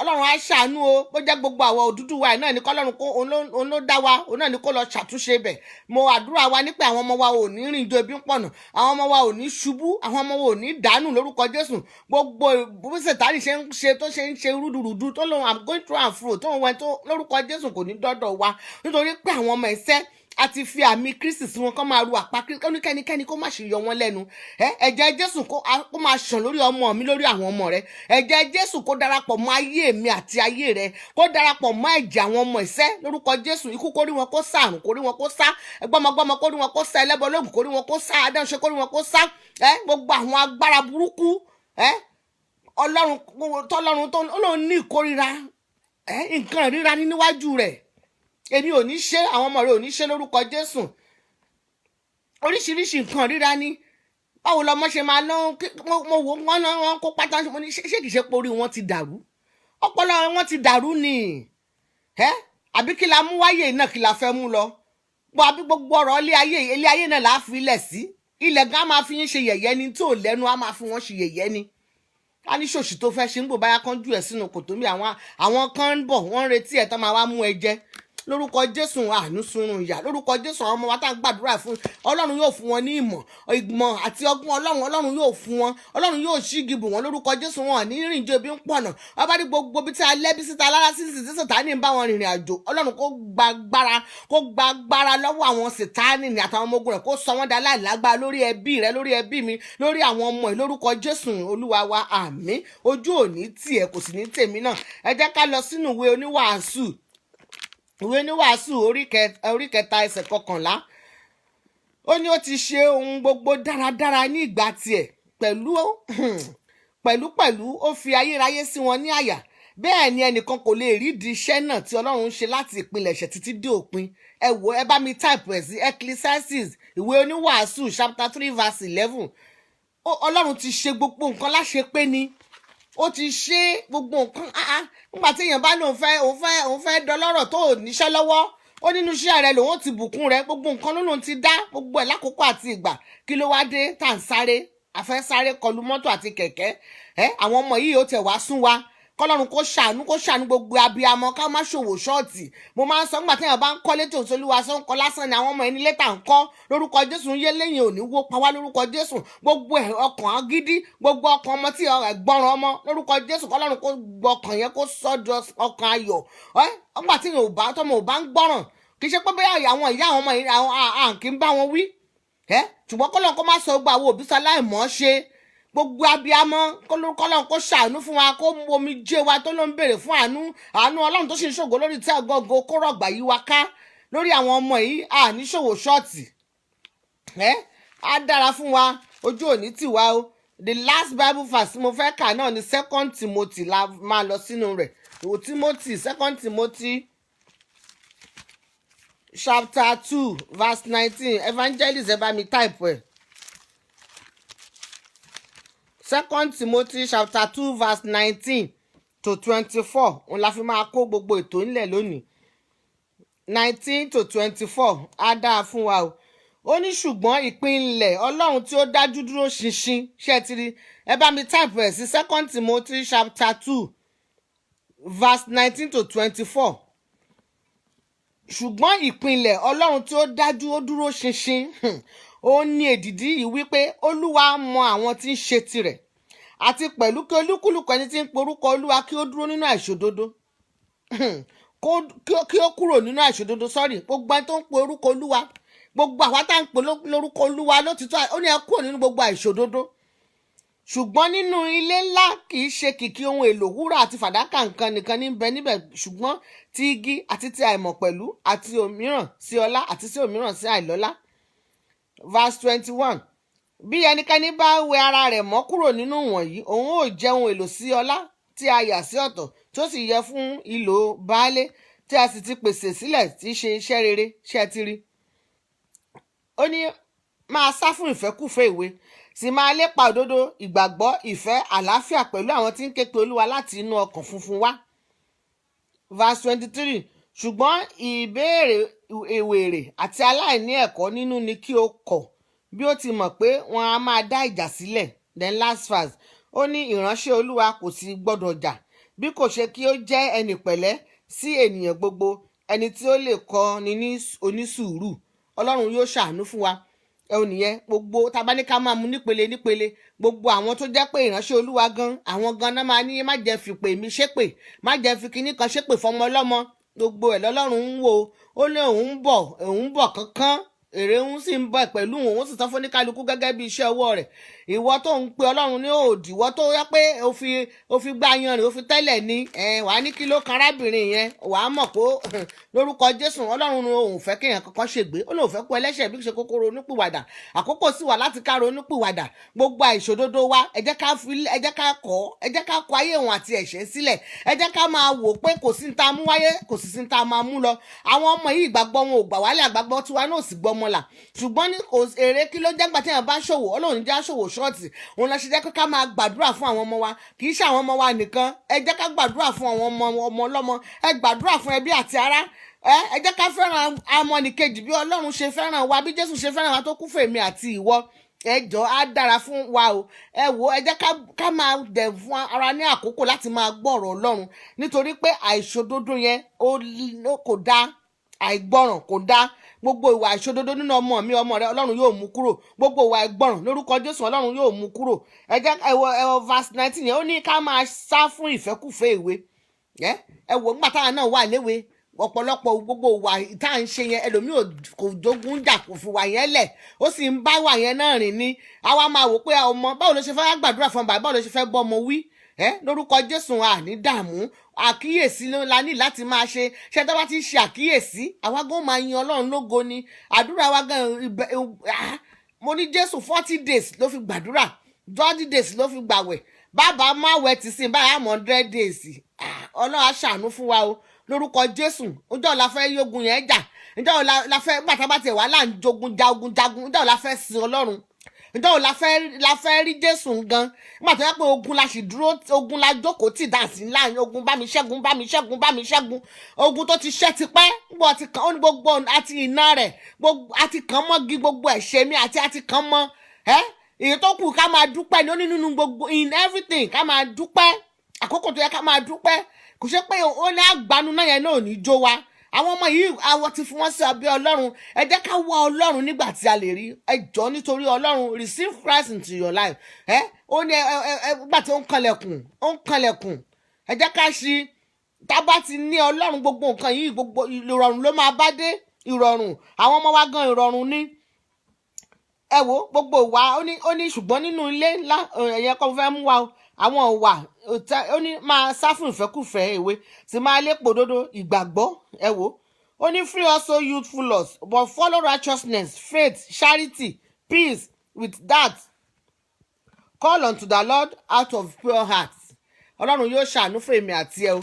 Ọlọ́run á ṣàánú o bó jẹ́ gbogbo àwọn Odùduwà náà ní kọ́lọ́run kó òun ló dá wa, òun náà ní kó lọ ṣàtúnṣe bẹ̀. Mo àdúrà wa ní pé àwọn ọmọ wa ò ní rìn jo ebi ń pọ̀nà, àwọn ọmọ wa ò ní ṣubú, àwọn ọmọ wa ò ní dànù lórúkọ Jésù. Gbogbo bí Sátánì ṣe ń ṣe rúdurùdu tó lóun I'm going through and through tó ń wẹ tó lórúkọ Jésù kò ní dọ́dọ̀ wa, nítorí pé àwọn ọmọ ẹ̀sẹ́ àti fi àmì Kristi sí wọn kó máa ru àpá kẹ́nikẹ́ni kó má ṣe yọ wọn lẹ́nu. Ẹ̀jẹ̀ Jésù kó máa ṣàn lórí ọmọ mi, lórí àwọn ọmọ rẹ. Ẹ̀jẹ̀ Jésù kó darapọ̀ mọ́ ayé mi àti ayé rẹ, kó darapọ̀ mọ́ ẹ̀jẹ̀ àwọn ọmọ ìṣẹ́ lórúkọ Jésù. Ikú kó rí wọn kó sá, àrùn kó rí wọn kó sá, gbọmọgbọmọ kó rí wọn kó sá, ẹlẹ́bọ lóògùn kó rí wọn kó sá, adáhunṣe kó rí wọn kó sá. Gbogbo àwọn agbára burúkú Ọlọ́run tó Ọlọ́run ní ìkórira nǹkan ríra níwájú rẹ̀. Èmi ò ní ṣe, àwọn ọmọ rẹ ò ní ṣe lórúkọ Jésù. Oríṣiríṣi nǹkan ríra ni. Báwo lọmọ ṣe máa lọ mo wò wọn kó pátá mo ní ṣé kìí ṣe pé orí wọn ti dàrú, ọpọlọ wọn ti dàrú ni. Àbí kí la mú wáyé náà kí la fẹ́ mú lọ? Àbí gbogbo ọ̀rọ̀ ilé ayé náà là á fi ilẹ̀ sí. Ilẹ̀ gan á máa fi yín ṣe yẹ̀yẹ́ ni, tí ò lẹ́nu á máa fi wọ́n ṣe yẹ̀yẹ́ ni. A ní ṣòṣì tó fẹ́ ṣe ń gbò báyà kan jù ẹ̀ sínú kòtò mi, àwọn kan ń bọ̀ wọ́n ń retí ẹ̀ tán máa wá mú ẹ jẹ. Lórúkọ Jésù àánú sunrun ìyà, lórúkọ Jésù àwọn ọmọ wa tá a gbàdúrà fún Ọlọ́run yóò fún wọn ní ìmọ̀ àti ọgbọ́n Ọlọ́run yóò fún wọn, Ọlọ́run yóò ṣígi bù wọn lórúkọ Jésù. Wọn ní rìn jo ebi ń pọ̀nà, wọ́n bá rí gbogbo bí tí a lẹ́bí síta lára sí Sátánì ń bá wọn rìnrìn àjò. Ọlọ́run kó gba agbára lọ́wọ́ àwọn Sátánì ní àtàwọn ọmọ ogun rẹ̀, kó sọ wọ́n dá láìlágbára lórí ẹbí rẹ, lórí ẹbí mi, lórí àwọn ọmọ ẹ̀ lórúkọ Jésù Olúwa wa àmín. Ojú ò ní tì ẹ́, kò sì ní tèmi náà. Ẹ jẹ́ ká lọ sínú ìwé Oníwàásù, orí kẹta ẹsẹ̀ 11. Ó ní ó ti ṣe ohun gbogbo dáradára ní ìgbà tiẹ̀, pẹ̀lú ó fi ayérayé sí wọn ní àyà. Bẹ́ẹ̀ ni ẹnìkan kò lè rídìí iṣẹ́ náà tí Ọlọ́run ń ṣe láti ìpilẹ̀ṣẹ̀ títí dé òpin. Ẹ wò, ẹ bá mi type ẹ̀ sí Ecclesiastes, ìwé Oníwàásù chapter 3 verse 11. Ọlọ́run ti ṣe gbogbo nǹkan láṣepé ni. Ó ti ṣe gbogbo nǹkan. Nígbà tí èèyàn bá ní òun fẹ́ dọlọ́rọ̀ tó ò níṣẹ́ lọ́wọ́, ó nínú iṣẹ́ rẹ lòun ti bùkún rẹ, gbogbo nǹkan lòun ti dá gbogbo ẹ̀ lákòókò àti ìgbà. Kí ló wá dé tá à ń sáré, a fẹ́ sáré kọlu mọ́tò àti kẹ̀kẹ́? Àwọn ọmọ yìí ó tẹ̀ wá sún wa. Kọ́lọ́run kó ṣàánú gbogbo abiyamọ ká má ṣòwò ṣọ́ọ̀tì. Mo máa ń sọ nígbà téèyàn bá ń kọ́ létò Olúwa sọ ń kọ́ lásán ni àwọn ọmọ ẹni létà ń kọ́ lórúkọ Jésù. Yé lẹ́yìn òní wó pa wá lórúkọ Jésù. Gbogbo ọkàn agídí, gbogbo ọkàn ọmọ tí ẹ̀gbọ́n ọmọ lórúkọ Jésù. Kọ́lọ́run kó gbọ́ ọkàn yẹn kó sọ́dọ̀ ọkàn ayọ̀. Nígbà tí tọmọ ò bá ń gbọ́ràn, kì í ṣe pé bóyá àwọn ìyá àwọn ọmọ yìí à kì í bá wọn wí. Ṣùgbọ́n Kọ́lọ́run kó má sọ gbogbo àwọn òbí sáláìmọ́ ṣe. Gbogbo abiyamọ Kọ́lọ́run kó ṣàánú fún wa, kó omi jẹ́ wa tó ló ń béèrè fún àánú Ọlọ́run tó sì ń ṣògo lórí tí àgọ́gọ́ kó rọ̀gbà yí wa ká lórí àwọn ọmọ yìí. Ní ṣòwò ṣọ́ọ̀tì á dára fún wa, ojú òní tì wá o. The last Bible verse mo fẹ́ kà náà ni 2 Timothy la máa lọ sínú rẹ̀. 2 Timothy chapter 2 verse 19. Evangelist ẹ bá mi type ẹ̀. 2 Timothy chapter 2 verse 19 to 24. Òun la fi máa kó gbogbo ètò ńlẹ̀ lónìí. 19 to 24 á dáa fún wa o. Ó ní ṣùgbọ́n ìpínlẹ̀ Ọlọ́run tí ó dájú dúró ṣinṣin. Ṣé ti rí? Ẹ bá mi type ẹ̀ sí 2 Timothy chapter 2 verse 19 to 24. Ṣùgbọ́n ìpínlẹ̀ Ọlọ́run tí ó dájú ó dúró ṣinṣin. Ó ní èdìdí yìí wípé Olúwa mọ àwọn tí ń ṣe tirẹ̀, àti pẹ̀lú kí olúkúlùkù ẹni tí ń porúkọ Olúwa kí ó dúró nínú àìṣòdodo. kí ó kúrò nínú àìṣòdodo sọ́rí gbogbo ẹni tó ń pe orúkọ olúwa gbogbo àwa tá à ń pè lórúkọ olúwa lótìtọ́ ó ní ẹ kúrò nínú gbogbo àìṣòdodo ṣùgbọ́n nínú ilé ńlá kì í ṣe kìkì ohun èlò wúrà àti fàdákà nǹkan nìkan ní bẹ níbẹ̀ ṣùgbọ́n ti igi àti ti àìmọ̀ pẹ̀lú àti òmíràn sí ọlá àti sí òmíràn sí àìlọ́lá. Verse 21 bí ẹnikẹ́ni bá wẹ ara rẹ̀ mọ́ kúrò nínú wọ̀nyí òun ó jẹ́ ohun èlò sí ọlá tí a yà sí ọ̀tọ̀ tó sì yẹ fún ìlò baálé tí a sì ti pèsè sílẹ̀ tí í ṣe iṣẹ́ rere ṣe ti rí. Ó ní máa sá fún ìfẹ́kúfẹ̀ẹ́ ìwé sì máa lépa òdodo ìgbàgbọ́ ìfẹ́ àlàáfíà pẹ̀lú àwọn tí ń ké pe olúwa láti inú ọkàn funfun wá. Verse 23 ṣùgbọ́n ìbéèrè èwèrè àti aláìní ẹ̀kọ́ nínú ni kí o kọ̀ bí ó ti mọ̀ pé wọn a máa dá ìjà sílẹ̀. Then last verse ó ní ìránṣẹ́ olúwa kò sì gbọ́dọ̀ jà bí kò ṣe kí ó jẹ́ ẹni pẹ̀lẹ́ sí ènìyàn gbogbo ẹni tí ó lè kọ́ ni ní onísùúrù. Ọlọ́run yóò ṣàánú fún wa. Nìyẹn gbogbo tabaníkà máa mú nípele nípele gbogbo àwọn tó jẹ́ pé ìránṣẹ́ olúwa gan àwọn gan náà máa ní má jẹ́ fi pè mí ṣépè má jẹ́ fi kinní kan ṣépè fọmọ ọlọ́mọ gbogbo ẹ̀ lọ́lọ́run ń wò ó ní òun ń bọ̀ kankan èrè ń sì ń bọ̀ pẹ̀lú òun sì san fún oníkálukú gẹ́gẹ́ bí iṣẹ́ ọwọ́ rẹ̀. Ìwọ tó ń pe ọlọ́run ní òdì ìwọ tó yẹ pé ó fi gbá yanrìn ó fi tẹ́lẹ̀ ní wàá ní kí ló kan arábìnrin yẹn wàá mọ̀ pé lórúkọ Jésù ọlọ́run ní òun fẹ́ kéèyàn kankan ṣègbé ó lóun fẹ́ kó ẹlẹ́ṣẹ̀ bí ṣe kókó ronúpìwàdà àkókò sì wà láti ká ronúpìwàdà gbogbo àìṣòdodo wa ẹ jẹ́ ká kọ ayé wọn àti ẹ̀ṣẹ̀ sílẹ̀ ẹ jẹ́ ká máa wò pé kò sí ní ta mú wáyé kò sì sí ní ta máa mú lọ. Àwọn ọmọ yìí ìgbàgbọ́ wọn ò gbà wálé àgbàgbọ́ tiwa náà sì gbọ́ mọ́là ṣùgbọ́n ní kò èrè kí ló jẹ́gbà tí èèyàn bá ṣòwò ọlọ́run já ṣòwò ṣọ́ọ̀tì òun lọ ṣe jẹ́ ká máa gbàdúrà fún àwọn ọmọ wa kì í ṣe àwọn ọmọ wa nìkan ẹ jẹ́ ká gbàdúrà fún àwọn ọmọ ọlọ́mọ ẹ gbàdúrà fún ẹbí àti ará ẹ jẹ́ ká fẹ́ràn ọmọnìkejì bí ọlọ́run ṣe fẹ́ràn wa bí Jésù ṣe fẹ́ràn wa tó kú fèmí àti ìwọ ẹ jọ̀ọ́ á dára fún wa o ẹ wò ẹ jẹ́ ká máa dẹ̀ fún ara ní àkókò láti máa gbọ́ ọ̀rọ̀ ọlọ́run nítorí pé àìṣòdodo yẹn kò dáa àìgbọràn kò dáa gbogbo ìwà àìṣòdodo nínú ọmọ mi ọmọ rẹ ọlọ́run yóò mú kúrò gbogbo ìwà ìgbọràn lórúkọ Jésù ọlọ́run yóò mú kúrò. ẹ jẹ́ ẹwọ verse 19 yẹn ó ní ká máa sá fún ìfẹ́kùfẹ́ ìwé ẹ wò nígbà táwọn náà wà léwe ọ̀pọ̀lọpọ̀ gbogbo ìwà tá à ń ṣe yẹn ẹlòmíì kò jogún jà kò fi wà yẹn lẹ̀ ó sì ń bá wà yẹn náà rìn ní àwa máa wò pé ọmọ báwo ló ṣe fẹ́ gbàdúrà fún bàbá báwo ló ṣe fẹ́ bọ́ ọmọ wí lórúkọ Jésù àní dààmú àkíyèsí la ní láti máa ṣe ṣé tó bá ti ṣe àkíyèsí àwa gan máa yin Ọlọ́run lógo ni àdúrà wa gan mo ní Jésù 40 days ló fi gbàdúrà 40 days ló fi gbàwẹ̀ bàbá má wẹ̀ tì sí báyà 100 days Ọlọ́run á ṣàánú fún wa o lórúkọ Jésù ọjọ́ la fẹ́ yógun yẹn jà ọjọ́ la fẹ́ bàtà bá tiẹ̀ wà là ń jogun jagun ọjọ́ la fẹ́ sin Ọlọ́run ǹjọ́ la fẹ́ rí Jésù gan nígbà tó yẹ pé ogun la sì dúró ogun la jókòó tì dáǹsì ńlá ogun bá mi ṣẹ́gun ogun tó ti ṣẹ́ ti pẹ́ gbogbo àti kàn ó ní gbogbo àti iná rẹ̀ gbogbo àti kàn mọ́gi gbogbo ẹ̀ṣẹ̀ mi àti kàn mọ́ èyí tó kù ká máa dúpẹ́ ní ó ní nínú gbogbo in everything ká máa dúpẹ́ àkókò tó yẹ ká máa dúpẹ́ kò ṣe pé ó ní àgbánu náà yẹn náà ò ní jó wa àwọn ọmọ yìí àwọn ti fún wọn sí abẹ́ Ọlọ́run ẹ jẹ́ ká wá Ọlọ́run nígbà tí a lè rí ẹ jọ̀ọ́ nítorí Ọlọ́run receive Christ into your life ó ní nígbà tí ó ń kanlẹ̀kùn ẹ jẹ́ ká ṣí tá bá ti ní Ọlọ́run gbogbo nǹkan yìí gbogbo ìrọ̀rùn ló máa bá dé ìrọ̀rùn àwọn ọmọ wa gan ìrọ̀rùn ní ẹ wo gbogbo wa ó ní ṣùgbọ́n nínú ilé ńlá ẹ̀yẹ kan fẹ́ mú wa àwọn ìwà ó ní máa sá fún ìfẹ́kùfẹ́ ìwé sì máa lépo òdodo ìgbàgbọ́ ẹ wò ó ní free also youthful lust but follow righteousness faith charity peace with that call unto the Lord out of pure heart. Ọlọ́run yóò ṣàánú fún èmi àti ẹ o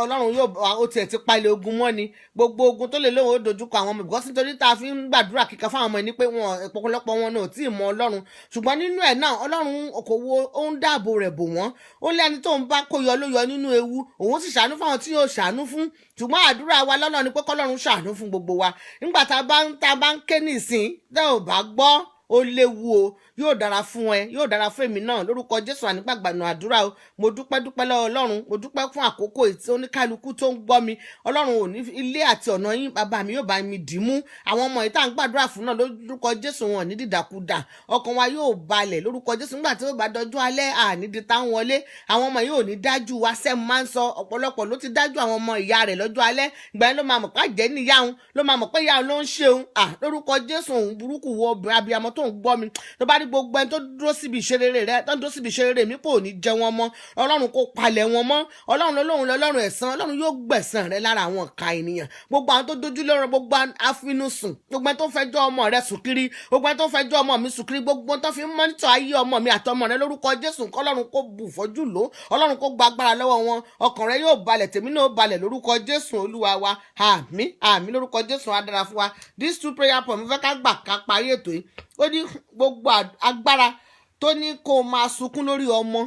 Ọlọ́run yóò ó tiẹ̀ ti palẹ̀ ogun mọ́ ni gbogbo ogun tó lè lóun ó dojúkọ àwọn ọmọ ìgbọ́sí nítorí tá a fi ń gbàdúrà kíkan fáwọn ọmọ ẹni pé wọn ọ̀pọ̀lọpọ̀ wọn náà ò tí ì mọ Ọlọ́run ṣùgbọ́n nínú ẹ̀ náà Ọlọ́run kò wo ó ń dáàbò rẹ̀ bò wọ́n ó lẹ́ni tó ń bá kó yọ ló yọ nínú ewu òun sì ṣàánú fáwọn tí yóò ṣàánú fún ṣùgbọ́n àdúrà wa lọ́nà ni pé kọ́lọ́run ṣàánú fún gbogbo wa nígbà tá a bá ń ké nísìn tẹ́ ò bá gbọ́ ó léwu o, yóò dára fún ẹ, yóò dára fún èmi náà lórúkọ Jésù. Ànígbàgbànú àdúrà o. Mo dúpẹ́ lọ́wọ́ Ọlọ́run, mo dúpẹ́ fún àkókò tí oníkálukú tó ń gbọ́ mi. Ọlọ́run ò ní ilé àti ọ̀nà yín, bàbá mi yóò bá mi dì mú. Àwọn ọmọ yìí tá à ń gbàdúrà fún náà lórúkọ Jésù, wọn ní dìdàkudà, ọkàn wa yóò balẹ̀ lórúkọ Jésù. Nígbà tí ó bá dọjú alẹ́ ànídi táwọn wọlé, àwọn ọmọ yóò ní dájú wa. Sẹ́mu máa ń sọ ọ̀pọ̀lọpọ̀ ló ti dájú àwọn ọmọ ìyá rẹ̀ lọ́jọ́ alẹ́, ìgbà yẹn ló máa mọ̀ pé àjẹ́ níyà òun, ló máa mọ̀ pé ìyá òun ló ń ṣe òun. Lórúkọ Jésù, òun burúkú wo obìnrin abiyamọ tó ń gbọ́ mi, tó bá rí gbogbo ẹni tó dúró síbi ìṣerere rẹ, tó ń dúró síbi ìṣerere mi, kò ní jẹ wọn mọ́. Ọlọ́run kó palẹ̀ wọn mọ́. Ọlọ́run lọ́lọ́run ẹ̀san. Ọlọ́run yóò gbẹ̀san rẹ lára àwọn ọ̀ka ènìyàn, gbogbo àwọn tó dojú lọ́rọ̀, gbogbo afinusùn, gbogbo ẹni tó fẹjọ́ ọmọ rẹ sùn kiri, gbogbo ẹni tó fẹjọ́ ọmọ mi sùn kiri, gbogbo tó fi ń mọ́nítọ̀ ayé ọmọ mi àtọmọ rẹ lórúkọ Jésù, kọ́lọ́run kó bù fọ́jú lò, Ọlọ́run kó gba agbára lọ́wọ́ wọn. Ọkàn rẹ yóò balẹ̀, tèmi náà balẹ̀ lórúkọ Jésù Olúwa wa. Àmín àmín lórúkọ Jésù. Á dára fún wa. These 2 prayer points mo fẹ́ ká gbà ká parí ètò yìí. Ó ní gbogbo agbára tó ní kó máa sunkún lórí ọmọ,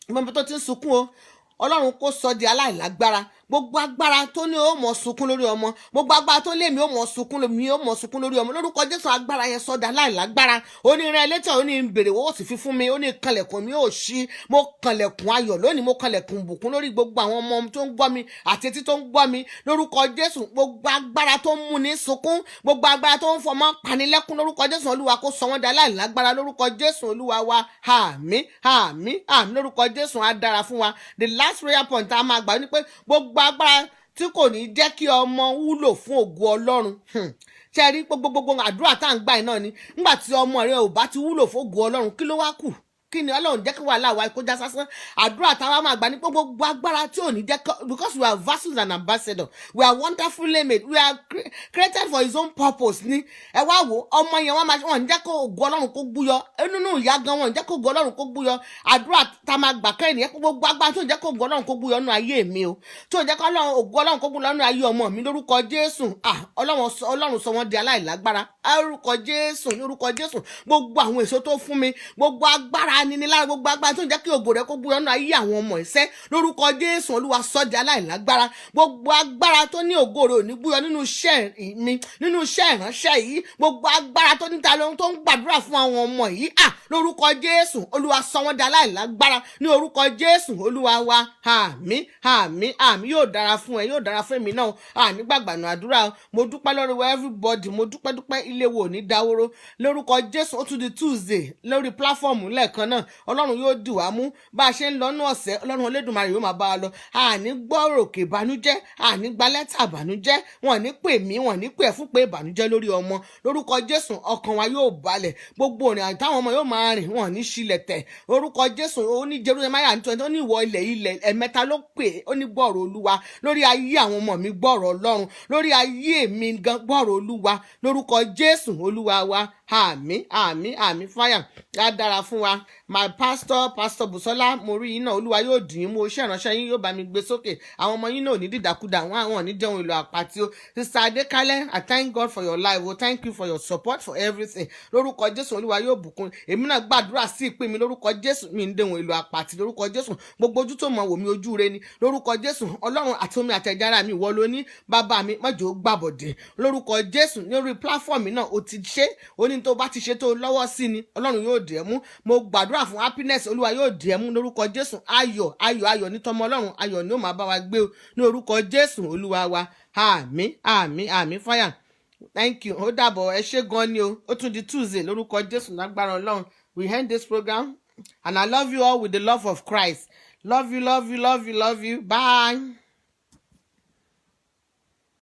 gbogbo tó ti ń sunkún o, Ọlọ́run kó sọ di aláìlágbára. Gbogbo agbára tó ní ó mọ̀ sunkún lórí ọmọ, gbogbo agbára tó lé mi ó mọ̀ sunkún lórí ọmọ, lórúkọ Jésù agbára yẹn sọdá láìlágbára. Ó ní rán ẹlẹ́tẹ̀, ó ní bèrè owó sì fi fún mi, ó ní kanlẹ̀kùn mi ó ṣí. Mo kanlẹ̀kùn ayọ̀ lónìí, mo kanlẹ̀kùn bùkún lórí gbogbo àwọn ọmọ tó ń gbọ́ mi àti etí tó ń gbọ́ mi lórúkọ Jésù. Gbogbo agbára tó ń mú ní sunkún, gbogbo agbára tó ń fọmọ panilẹ́kún lórúkọ Jésù Olúwa kó sọ wọ́n dá láìlágbára lórúkọ Jésù Olúwa wa. Àmín àmín àmín lórúkọ Jésù. Á dára fún wa. The last prayer point a máa gbà ní pé gbogbo agbára tí kò ní jẹ́ kí ọmọ wúlò fún ògo Ọlọ́run. Ṣé rí gbogbo àdúrà tá à ń gbà yìí náà ni, nígbà tí ọmọ rẹ ò bá ti wúlò fún ògo Ọlọ́run, kí ló wá kù? Kí ni Ọlọ́run jẹ́ kí wàhálà wa kó já sásán? Àdúrà táwa máa gbà ní pé gbogbo agbára tí ò ní jẹ́, because we are vessels and ambassadors, we are wonderfully made, we are created for his own purpose ni. Ẹ wá wò ọmọ yẹn wọ́n ní jẹ́ kó ògo Ọlọ́run kó búyọ nínú ìyá gan, wọ́n ní jẹ́ kó ògo Ọlọ́run kó búyọ. Àdúrà tá máa gbà kẹ́yìn yẹn, gbogbo agbára tó ń jẹ́ kó ògo Ọlọ́run kó búyọ nínú ayé mi o, tó ń jẹ́ kó ògo Ọlọ́run kó búyọ nínú ayé ọmọ mi lórúkọ Jésù. Ọlọ́run sọ wọ́n di aláìlágbára lórúkọ Jésù, lórúkọ Jésù. Gbogbo àwọn èso tó fún mi, gbogbo agbára nínilára, gbogbo agbára tó ń jẹ́ kí ògo rẹ kó búyọ nínú ayé àwọn ọmọ ìṣẹ́ lórúkọ Jésù Olúwa sọ di aláìlágbára. Gbogbo agbára tó ní ògo rẹ ò ní búyọ nínú iṣẹ́ mi, nínú iṣẹ́ ìránṣẹ́ yìí, gbogbo agbára tó ní ta lóhun tó ń gbàdúrà fún àwọn ọmọ yìí, lórúkọ Jésù Olúwa sọ wọ́n di aláìlágbára ní orúkọ Jésù Olúwa wa. Àmín àmín àmín. Yóò dára fún ẹ, yóò dára fún èmi náà. Ànígbàgbànú àdúrà. Mo dúpẹ́ lórí everybody, mo dúpẹ́ ilé wo ní dáwóró lórúkọ Jésù. Ó tún di Tuesday lórí platform lẹ́ẹ̀kan náà. Ọlọ́run yóò dì wá mú bá a ṣe ń lọ ní ọ̀sẹ̀. Ọlọ́run Olódùmarè yóò máa bá a lọ. Àní gbọ́ òkè ìbànújẹ́, àní gba lẹ́tà ìbànújẹ́, wọn ní pè mí, wọn ní pè ẹ́ fún pé ìbànújẹ́ lórí ọmọ lórúkọ Jésù. Ọkàn wa yóò balẹ̀, gbogbo òrìn àjò táwọn ọmọ yóò máa rìn, wọn ní ṣílẹ̀ tẹ̀ lórúkọ Jésù. Ó ní Jerusalem ní 20, ó ní ìwọ ilẹ̀ ẹ̀mẹ́ta ló pè, ó ní gbọ́rọ̀ Olúwa lórí ayé àwọn ọmọ mi, gbọ́rọ̀ Ọlọ́run lórí ayé mi gan, gbọ́rọ̀ Olúwa lórúkọ Jésù Olúwa wa. Àmín àmín àmín. Fáyà á dára fún wa. My pastor Busola, mo rí yín náà, Olúwa yóò dì yín mú, iṣẹ́ ìránṣẹ́ yín yóò bá mi gbé sókè. Àwọn ọmọ yín náà ò ní dìdàkudà, wọn ní jẹun èlò àpàtì o. Sister Adékálẹ̀, I thank God for your life. Thank you for your support, for everything. Lórúkọ Jésù Olúwa yóò bùkún. Èmi náà gbàdúrà sí ìpín mi lórúkọ Jésù, mi ń dẹ̀wọ̀n èlò àpàtì lórúkọ Jésù. Gbogbo ojú tó mọ̀ wò mí ojú rẹ ni lórúkọ Jésù. Ọlọ́run àti omi àtẹ̀jára mi ìwọ ló ní, bàbá mi má jẹ́ ó gbàbọ̀dẹ̀ lórúkọ Jésù. Ní orí platform mi náà o ti ṣe, ó ní tó bá ti ṣe tó lọ́wọ́ sí ni Ọlọ́run yóò dì ẹ́ mú. Mo gbàdúrà fún happiness, Olúwa yóò dì ẹ́ mú lórúkọ Jésù. Ayọ̀ ní tọmọ Ọlọ́run, ayọ̀ ni ó máa bá wa gbé o ní orúkọ Jésù Olúwa wa. Àmín àmín àmín. Fáyà, thank you. Ó dàbọ̀, ẹ ṣé gan ni o. Ó tún di Tuesday lórúkọ Jésù lágbára Ọlọ́run. We end this program and I love you all with the love of Christ. Love you. Bye.